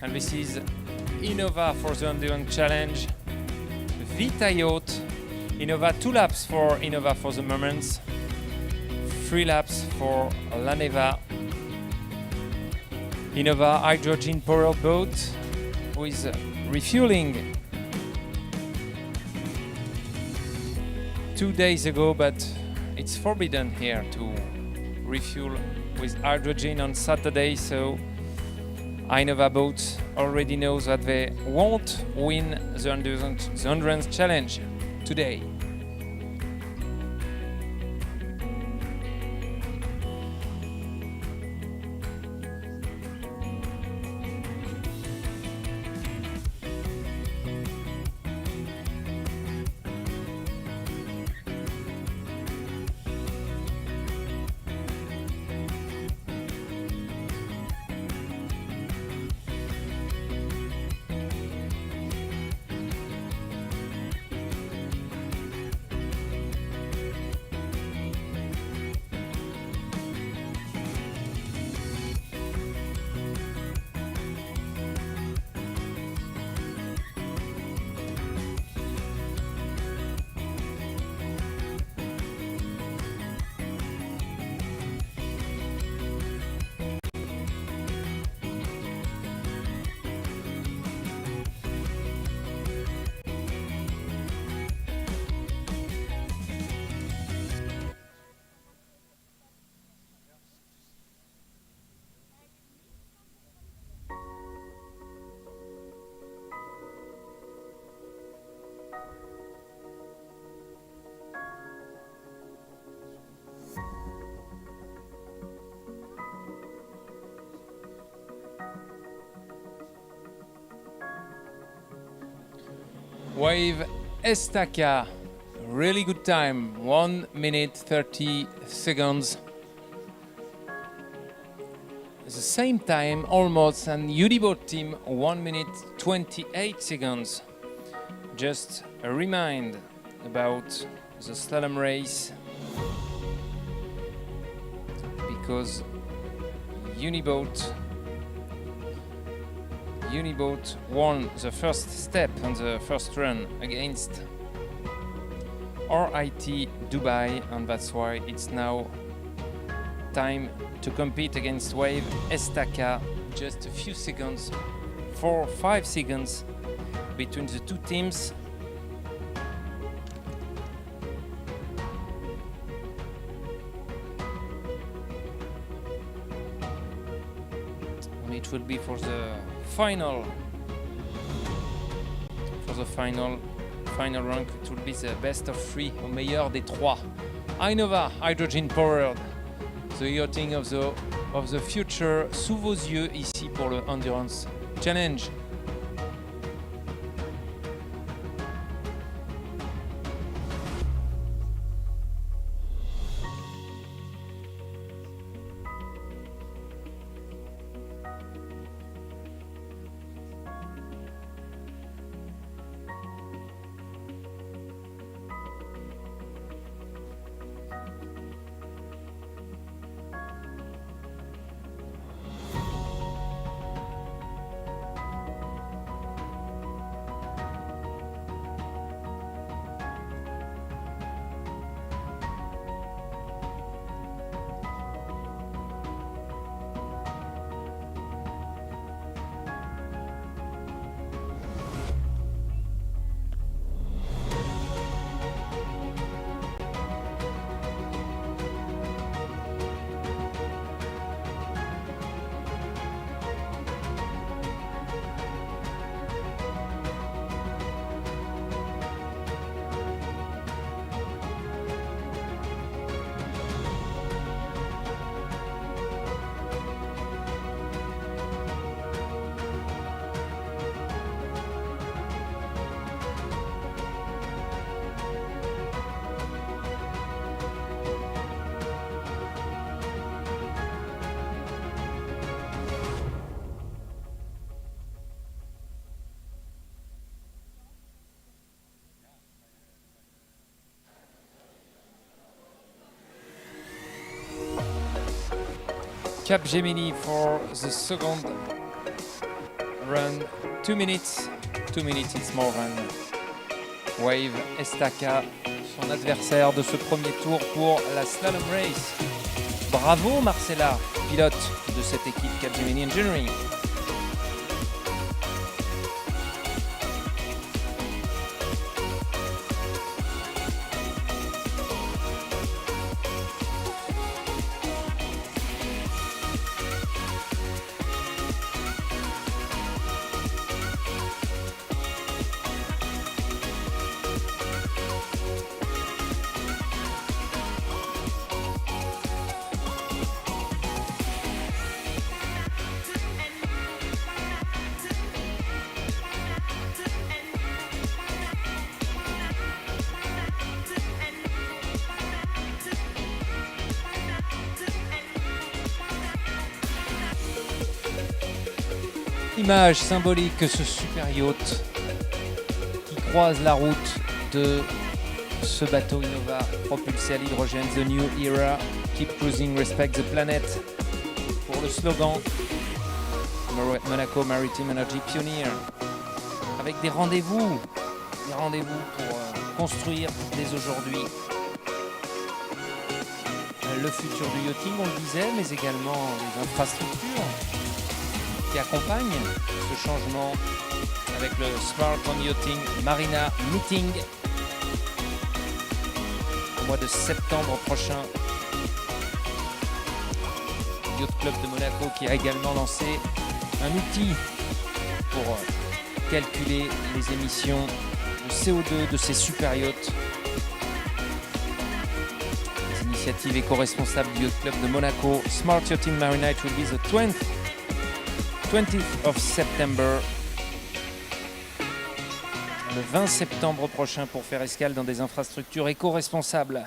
And this is Innova for the Endurance Challenge. Vita Yacht. Innova 2 laps for Innova for the moment. 3 laps for La Neva. Innova hydrogen powered boat with refueling 2 days ago, but it's forbidden here to refuel with hydrogen on Saturday, so Innova boat already knows that they won't win the endurance challenge today. Wave Estaca, really good time, 1 minute 30 seconds. The same time almost, and Uniboat team 1 minute 28 seconds. Just a remind about the slalom race, because Uniboat won the first step on the first run against RIT Dubai, and that's why it's now time to compete against Wave Estaca. Just a few seconds, 4 or 5 seconds between the two teams. It will be for the final rank. It will be the best of 3, au meilleur des 3. Innova hydrogen powered, the yachting of the future, sous vos yeux ici pour le Endurance Challenge. Capgemini for the second run 2 minutes. 2 minutes, it's more than Wave Estaca, son adversaire de ce premier tour pour la Slalom Race. Bravo Marcella, pilote de cette équipe Capgemini Engineering. Image symbolique que ce super yacht qui croise la route de ce bateau Innova propulsé à l'hydrogène, The New Era, Keep Cruising, Respect the Planet, pour le slogan Monaco Maritime Energy Pioneer, avec des rendez-vous pour construire dès aujourd'hui le futur du yachting, on le disait, mais également les infrastructures qui accompagne ce changement avec le Smart on Yachting Marina Meeting au mois de septembre prochain. Yacht Club de Monaco qui a également lancé un outil pour calculer les émissions de CO2 de ces super yachts. Les initiatives éco-responsables du Yacht Club de Monaco. Smart Yachting Marina, it will be the 20th of September, le 20 septembre prochain, pour faire escale dans des infrastructures éco-responsables.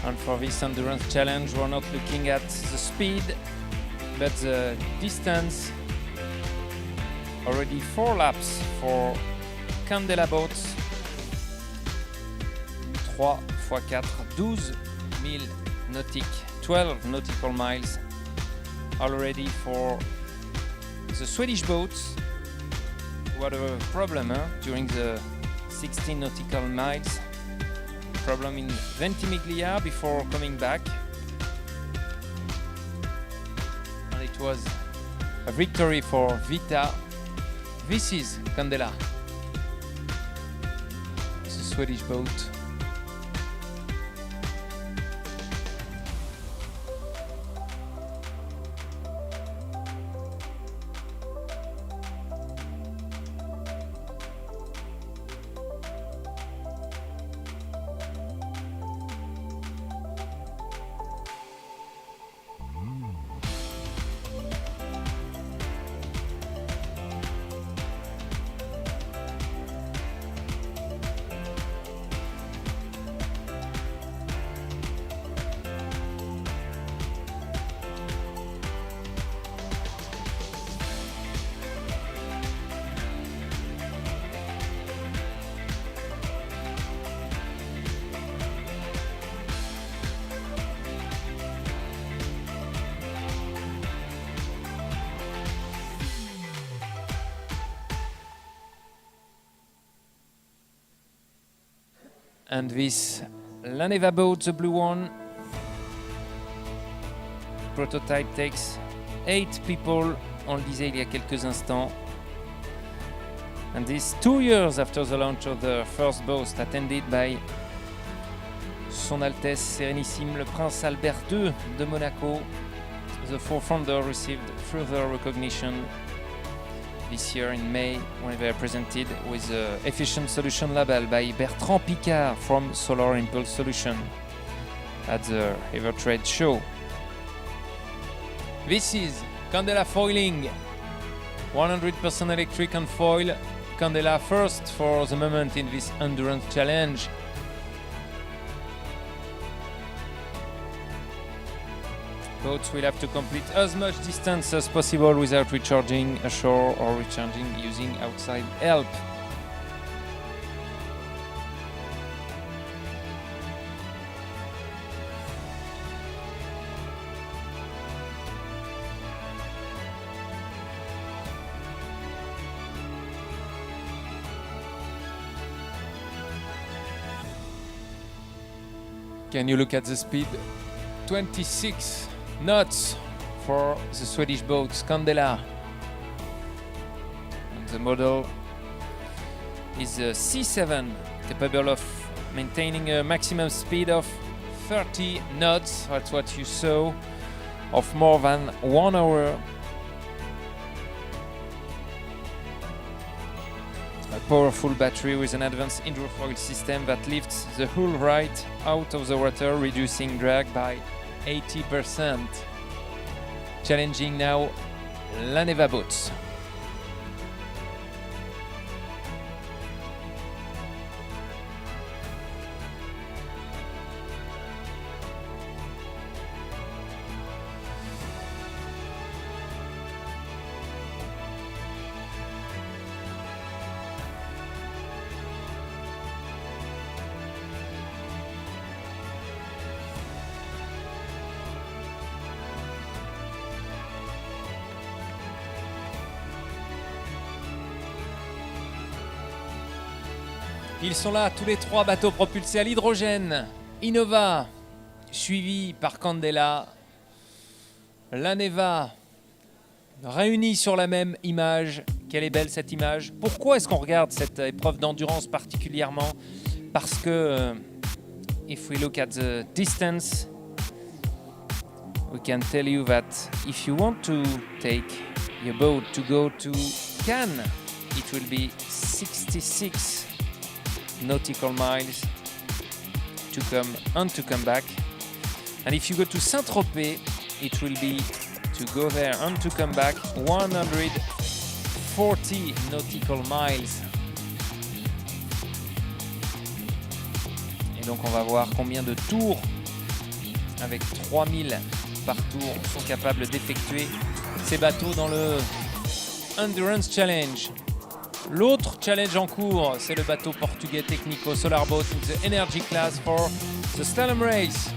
And for this endurance challenge, we're not looking at the speed, but the distance. Already 4 laps for Candela boats. 3 x 4, 12 000 nautiques, 12 nautical miles. Already for the Swedish boats. What a problem during the 16 nautical miles. Problem in Ventimiglia before coming back, and it was a victory for Vita. This is Candela, it's a Swedish boat. And this Laneva boat, the blue one, prototype takes 8 people, on le disait il y a quelques instants. And this 2 years after the launch of the first boat, attended by Son Altesse Sérénissime le Prince Albert II de Monaco, the 4 founder received further recognition this year in May when they are presented with the Efficient Solution label by Bertrand Picard from Solar Impulse Solution at the Ever Trade Show. This is Candela foiling, 100% electric and foil. Candela first for the moment in this endurance challenge. Boats will have to complete as much distance as possible without recharging ashore or recharging using outside help. Can you look at the speed? 26 knots for the Swedish boat Candela. And the model is a C7, capable of maintaining a maximum speed of 30 knots. That's what you saw, of more than 1 hour. A powerful battery with an advanced hydrofoil system that lifts the hull right out of the water, reducing drag by 80%. Challenging now La Neva boats. Ils sont là, tous les trois bateaux propulsés à l'hydrogène. Innova, suivi par Candela. La Neva, réunis sur la même image. Quelle est belle cette image. Pourquoi est-ce qu'on regarde cette épreuve d'endurance particulièrement? Parce que, if we look at the distance, we can tell you that if you want to take your boat to go to Cannes, it will be 66 nautical miles to come and to come back. And if you go to Saint-Tropez, it will be to go there and to come back 140 nautical miles. Et donc on va voir combien de tours, avec 3000 par tour, sont capables d'effectuer ces bateaux dans le Endurance Challenge. L'autre challenge en cours, c'est le bateau portugais Technico Solar Boat in the Energy Class for the Slalom Race.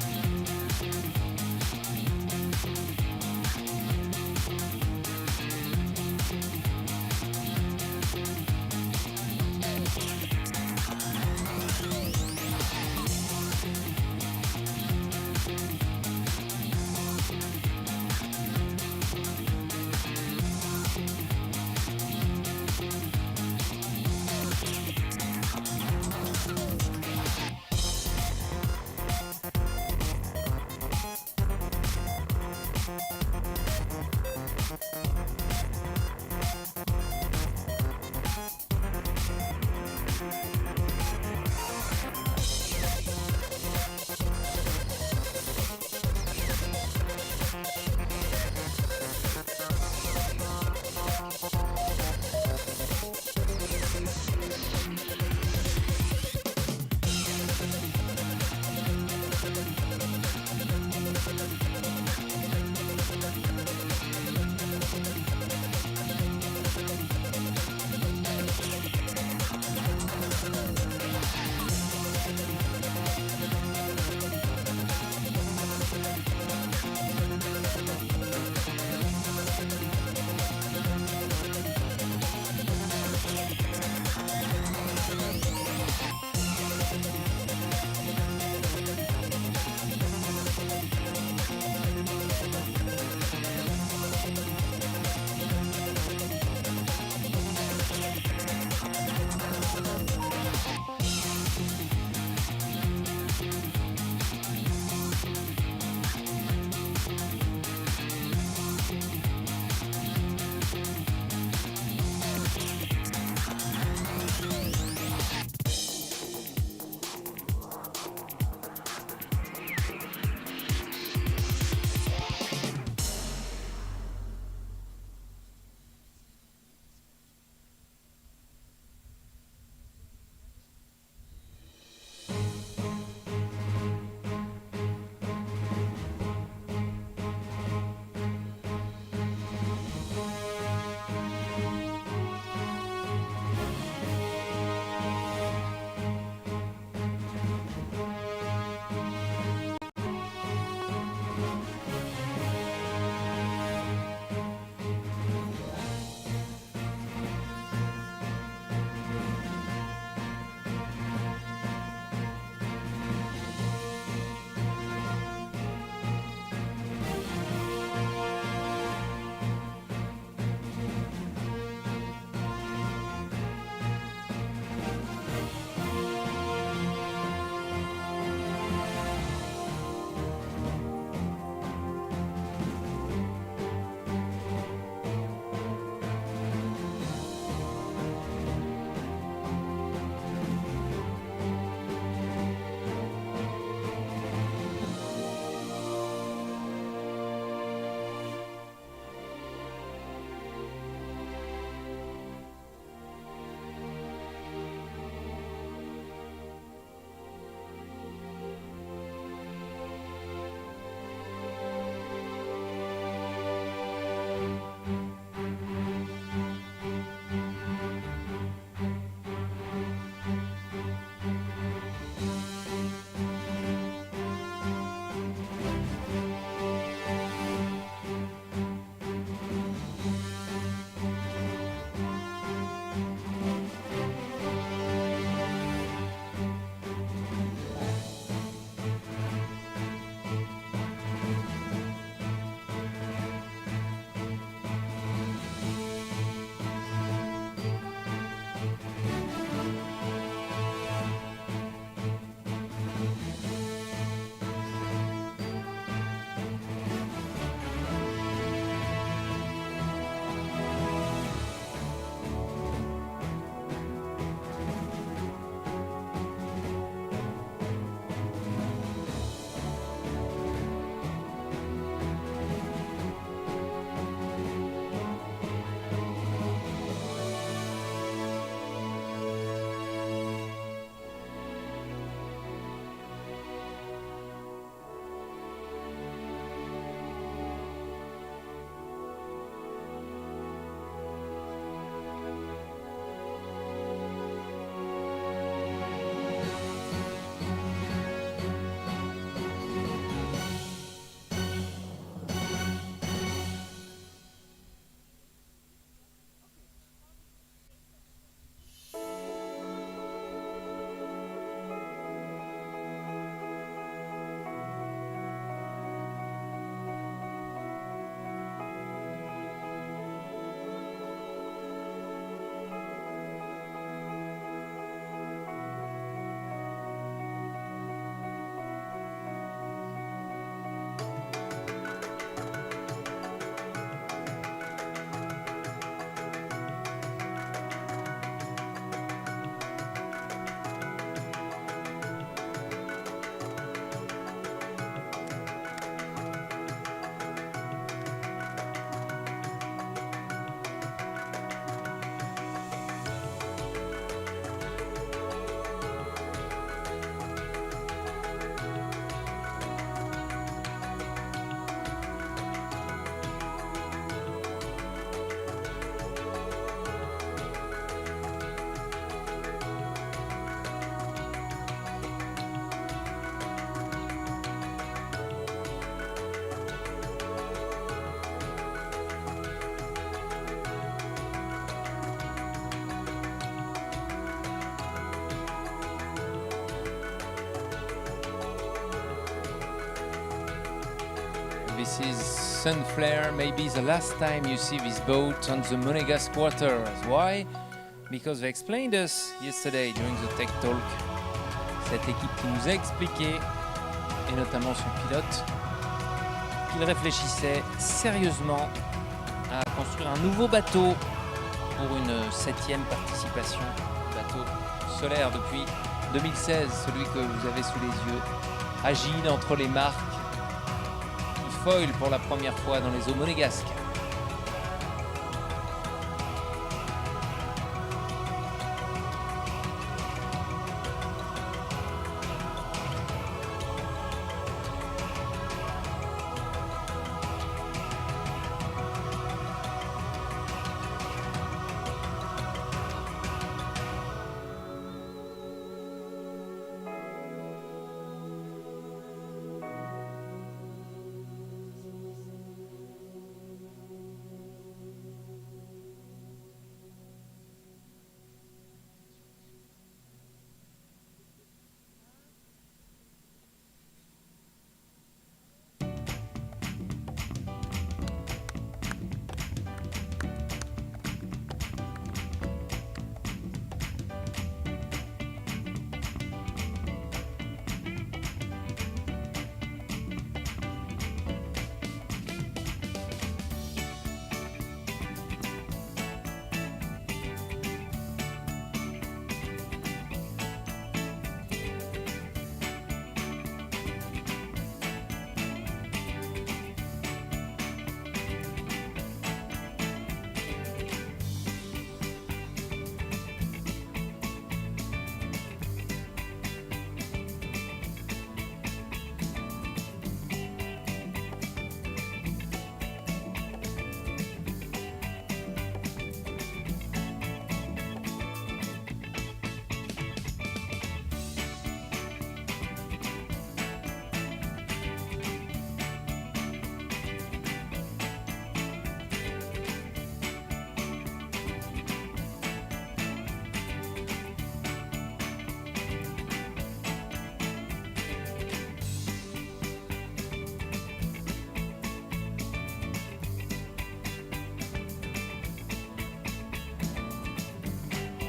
this is Sunflare, maybe the last time you see this boat on the Monégasque waters. Why? Because they explained us yesterday during the Tech Talk, cette équipe qui nous a expliqué, et notamment son pilote, qu'il réfléchissait sérieusement à construire un nouveau bateau pour une 7e participation, bateau solaire depuis 2016, celui que vous avez sous les yeux, agile entre les marques, qui foil pour la première fois dans les eaux monégasques.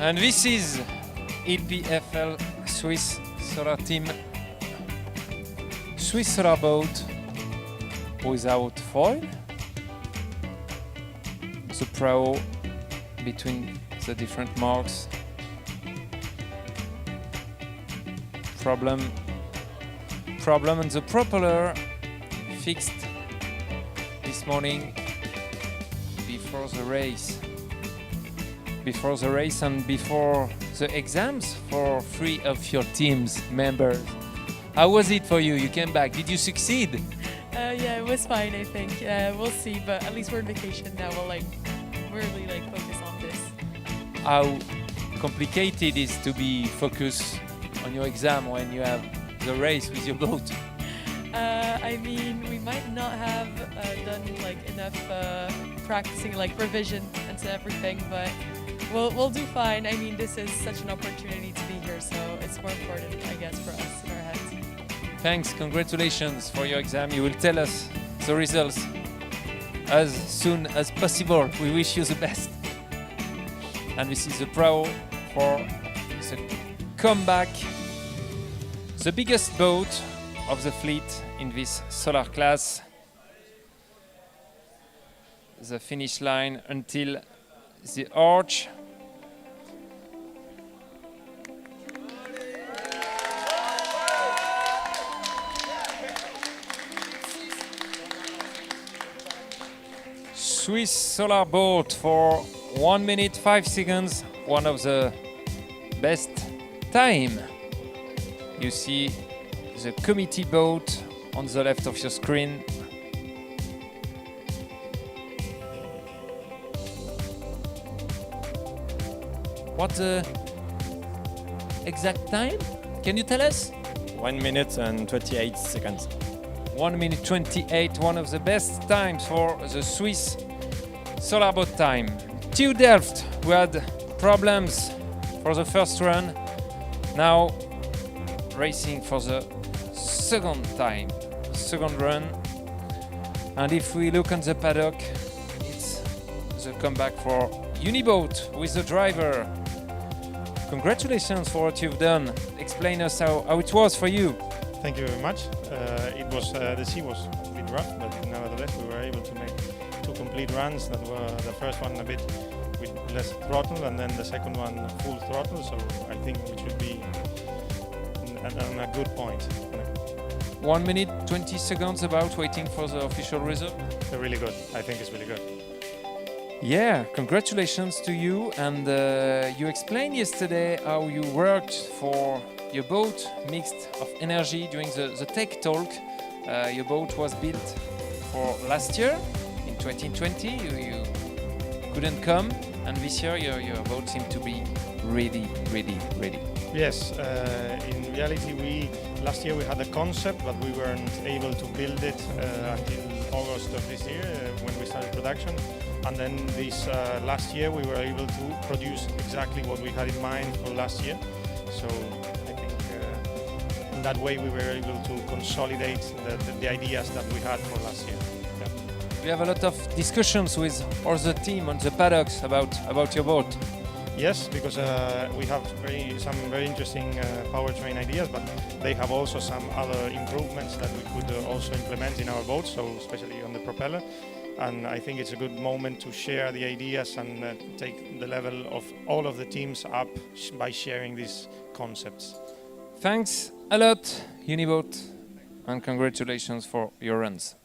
And this is EPFL Swiss Solar Team, Swiss Solar boat without foil. The prow between the different marks. Problem and the propeller fixed this morning before the race. Before the race and before the exams for 3 of your team's members. How was it for you? You came back. Did you succeed? Yeah, it was fine, I think. We'll see, but at least we're on vacation now. We'll really focus on this. How complicated is to be focused on your exam when you have the race with your boat? I mean, we might not have done enough practicing, revision into everything, but we'll do fine. I mean, this is such an opportunity to be here, so it's more important, I guess, for us in our heads. Thanks, congratulations for your exam. You will tell us the results as soon as possible. We wish you the best. And this is the prow for the comeback. The biggest boat of the fleet in this solar class. The finish line until the arch. Swiss solar boat for 1 minute 5 seconds, one of the best time. You see the committee boat on the left of your screen. What's the exact time? Can you tell us? 1 minute and 28 seconds. 1 minute 28, one of the best times for the Swiss solar boat time. TU Delft, we had problems for the first run. Now racing for the second run. And if we look on the paddock, it's the comeback for Uniboat with the driver. Congratulations for what you've done. Explain us how it was for you. Thank you very much. The sea was a bit rough, but nevertheless we were able to make 2 complete runs. That were the first one a bit with less throttle, and then the second one full throttle. So I think we should be on a good point. 1 minute 20 seconds about waiting for the official result. They're really good. I think it's really good. Yeah, congratulations to you. And you explained yesterday how you worked for your boat, mixed of energy during the tech talk. Your boat was built for last year, in 2020. You couldn't come, and this year your boat seemed to be ready. Yes, in reality last year we had a concept, but we weren't able to build it until August of this year when we started production. And then this last year we were able to produce exactly what we had in mind for last year. So I think in that way we were able to consolidate the ideas that we had for last year. Yeah. We have a lot of discussions with other team on the paddocks about your boat. Yes, because we have some very interesting powertrain ideas, but they have also some other improvements that we could also implement in our boat, so especially on the propeller. And I think it's a good moment to share the ideas and take the level of all of the teams up by sharing these concepts. Thanks a lot, Uniboat, and congratulations for your runs.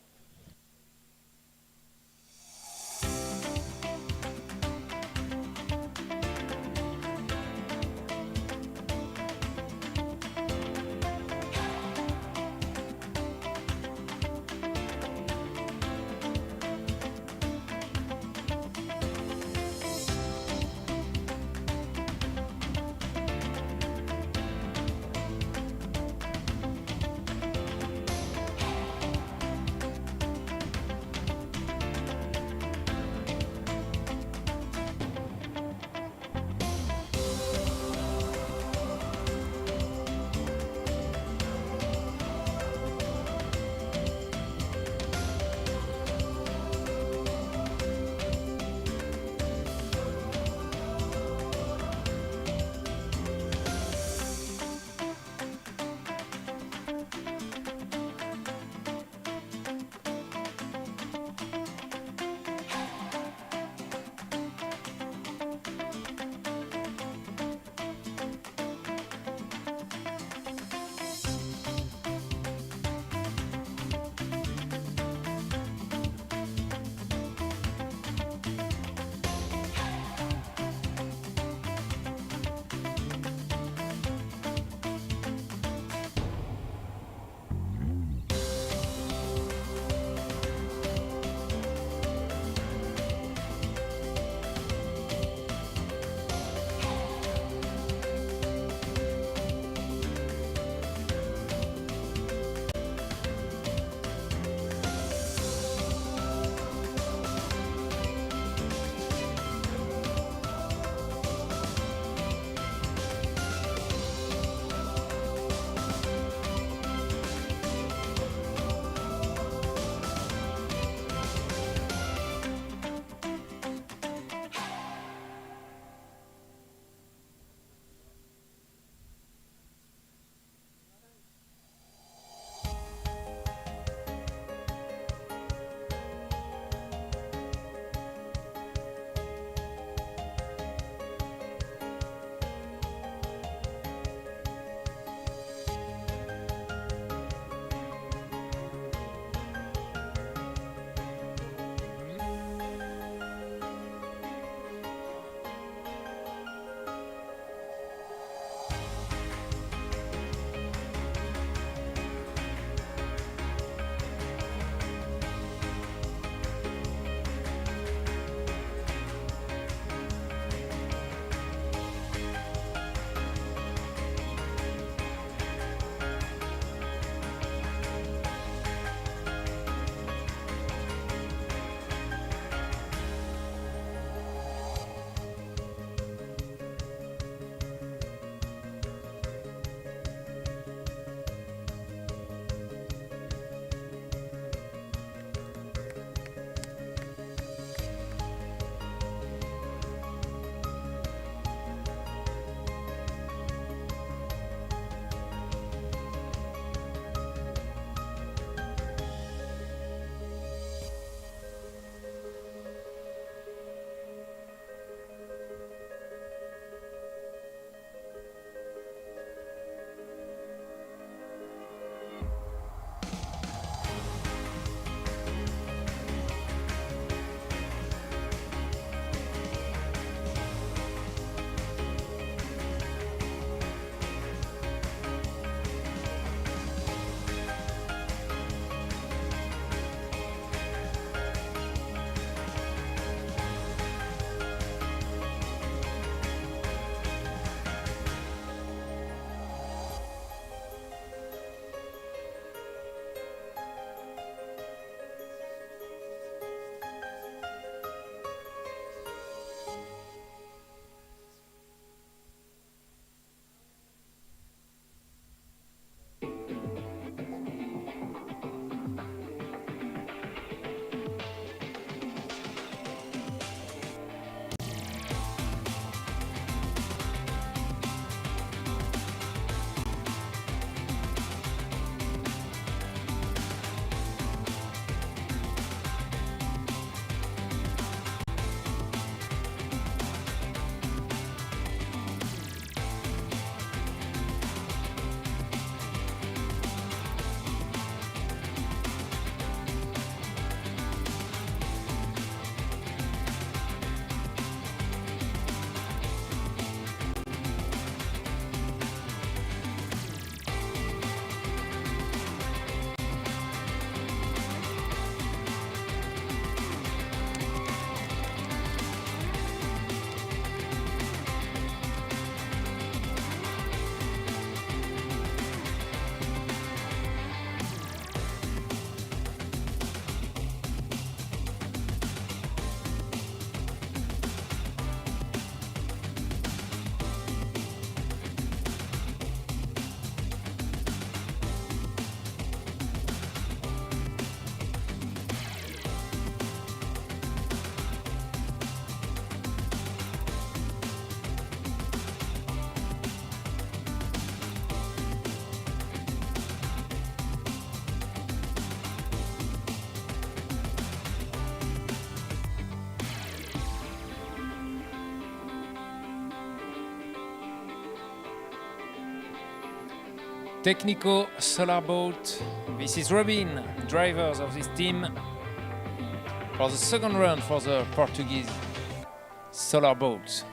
Technico Solar Boat. This is Robin, drivers of this team, for the second run for the Portuguese Solar Boats.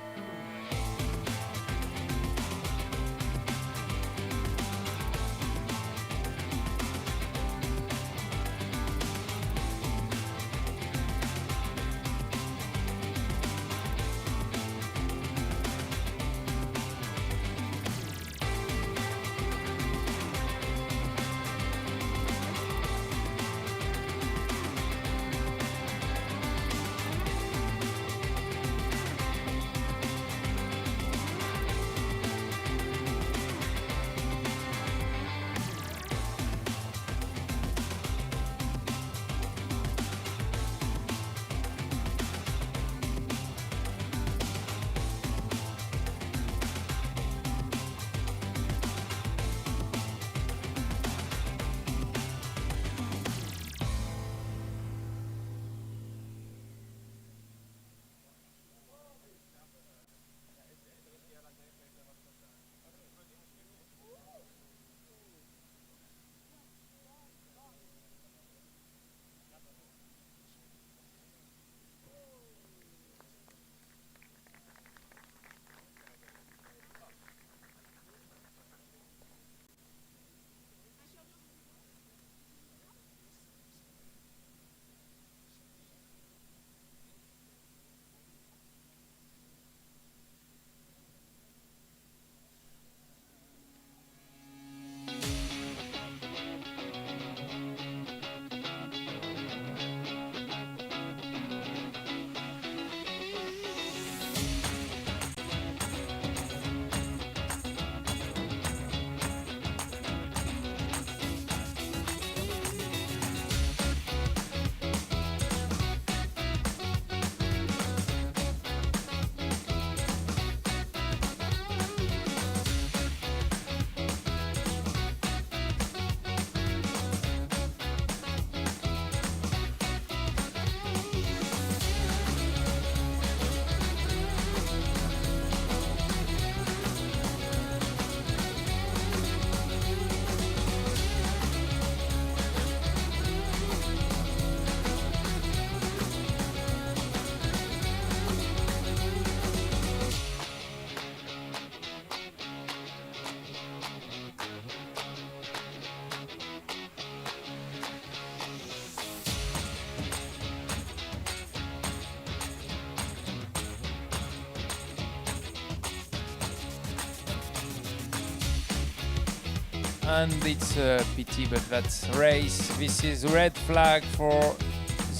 And it's a pity, but that's race. This is red flag for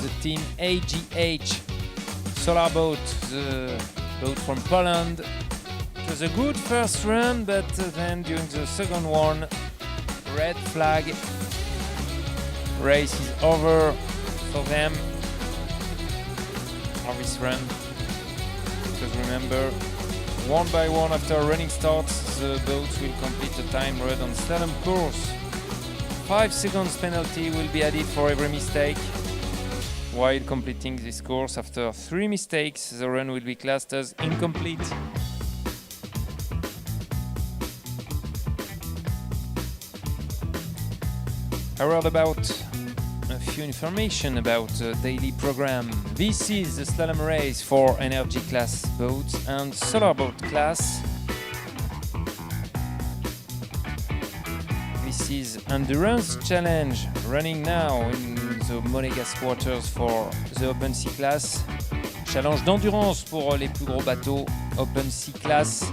the team AGH Solar Boat, the boat from Poland. It was a good first run, but then during the second one, red flag. Race is over for them on this run. Because remember, one by one after running starts, the boats will complete the time run on slalom course. 5 seconds penalty will be added for every mistake. While completing this course, after 3 mistakes, the run will be classed as incomplete. I read about a few information about the daily program. This is the slalom race for energy class boats and solar boat class. This is endurance challenge running now in the Monaco waters for the open sea class. Challenge d'endurance pour les plus gros bateaux open sea class.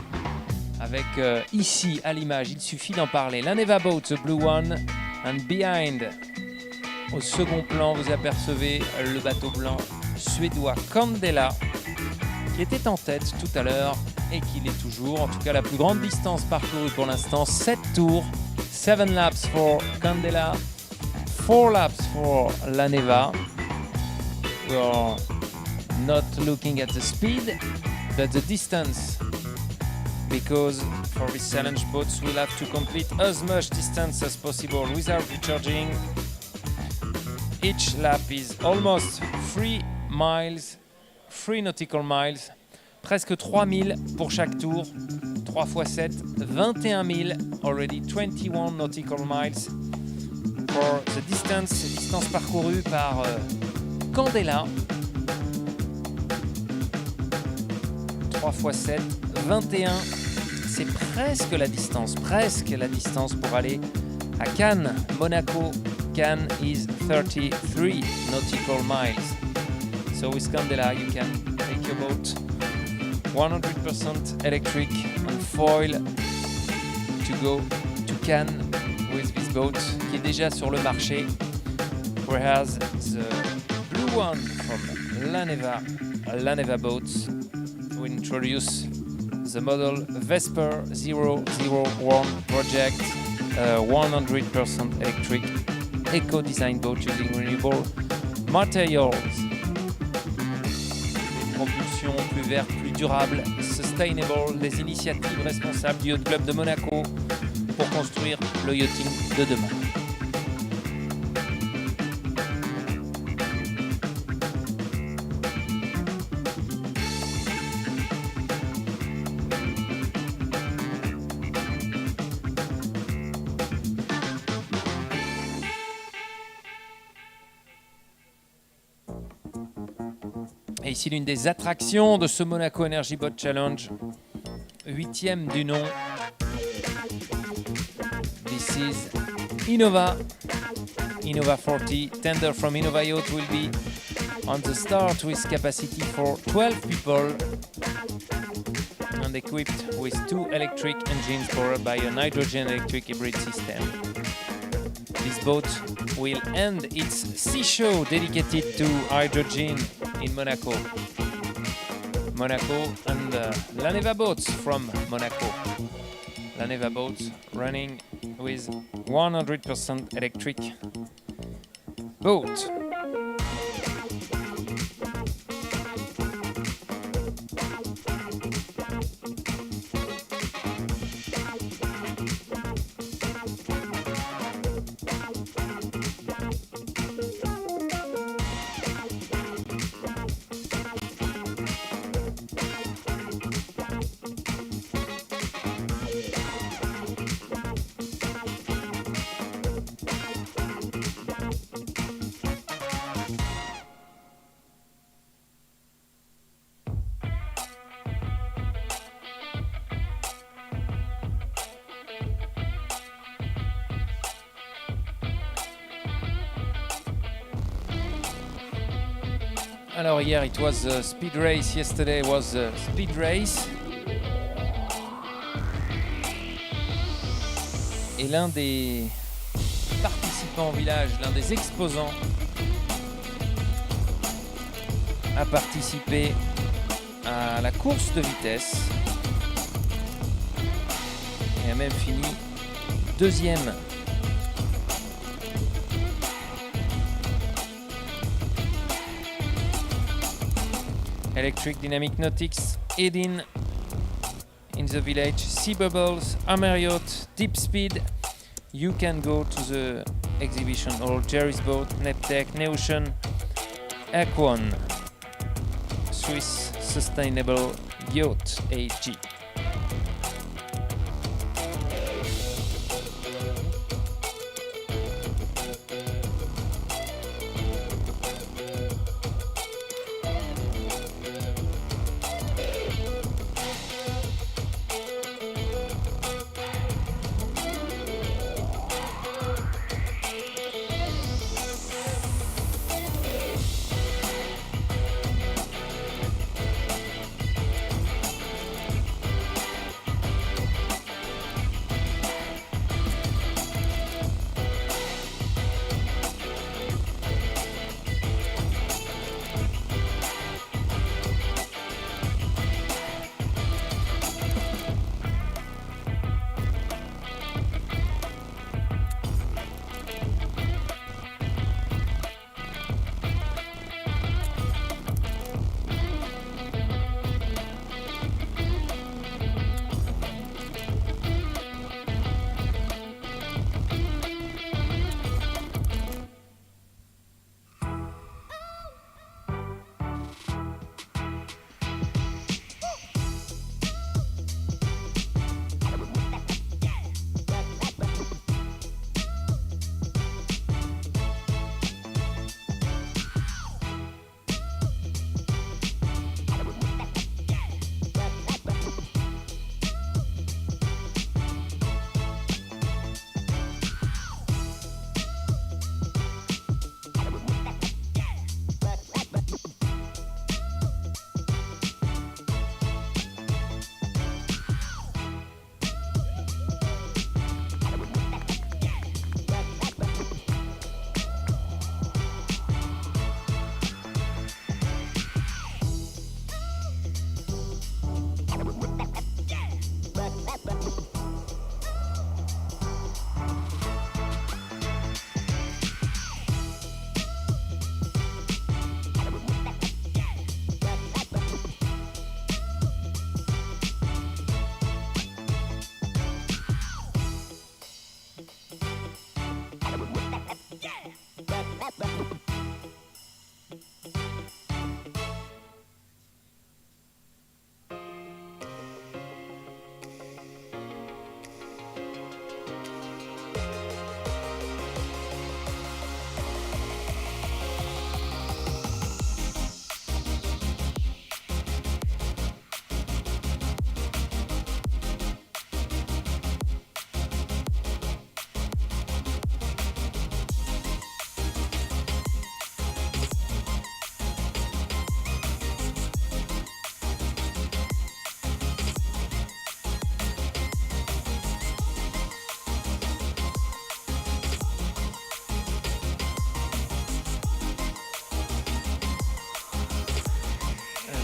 Avec ici à l'image, il suffit d'en parler. La Neva Boat, the blue one, and behind. Au second plan, vous apercevez le bateau blanc suédois Candela, qui était en tête tout à l'heure et qui l'est toujours. En tout cas, la plus grande distance parcourue pour l'instant, 7 tours, 7 laps for Candela, 4 laps for La Neva. We are not looking at the speed, but the distance, because for these challenge boats, we'll have to complete as much distance as possible without recharging. Each lap is almost 3 miles, 3 nautical miles, presque 3000 pour chaque tour, 3 x 7, 21 000, already 21 nautical miles for the distance parcourue par Candela. 3 x 7, 21, c'est presque la distance pour aller à Cannes, Monaco. Cannes is 33 nautical miles. So with Candela you can take your boat 100% electric and foil to go to Cannes with this boat qui est déjà sur le marché. Whereas the blue one from Laneva Boats will introduce the model Vesper 001 project, 100% electric eco-design boat using renewable materials. Des propulsions plus vertes, plus durables, sustainable, des initiatives responsables du Yacht Club de Monaco pour construire le yachting de demain. Et ici l'une des attractions de ce Monaco Energy Boat Challenge, 8e du nom. This is Innova 40. Tender from Innova Yacht will be on the start with capacity for 12 people and equipped with 2 electric engines powered by a hydrogen electric hybrid system. This boat will end its sea show dedicated to hydrogen in Monaco. Monaco and Laneva Boats from Monaco. Laneva Boats running with 100% electric boat. Alors hier it was a speed race, yesterday was a speed race. Et l'un des participants au village, l'un des exposants, a participé à la course de vitesse et a même fini deuxième. Electric Dynamic Nautics, Edin in the village, Sea Bubbles, Ameriot, Deep Speed. You can go to the exhibition hall, Jerry's Boat, Neptec, Neocean, Aquon, Swiss Sustainable Yacht AG.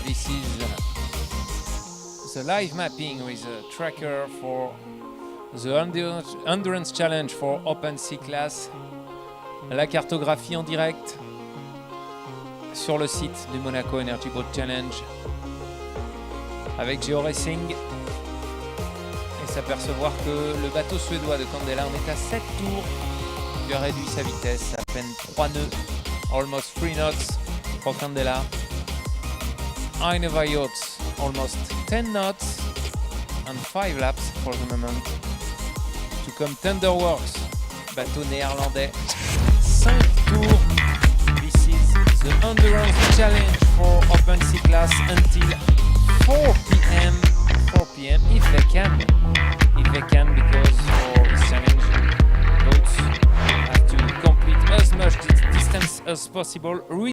This is the live mapping with a tracker for the endurance challenge for Open Sea Class. La cartographie en direct sur le site du Monaco Energy Boat Challenge avec GeoRacing et s'apercevoir que le bateau suédois de Candela en est à 7 tours. Il a réduit sa vitesse à peine 3 nœuds, almost 3 knots for Candela. Aineva Yachts almost 10 knots and 5 laps for the moment. To come Thunderworks, bateau néerlandais, 5 tours. This is the endurance challenge for Open Sea Class until 4 p.m. 4 p.m. if they can, because for this challenge, boats have to complete as much distance as possible.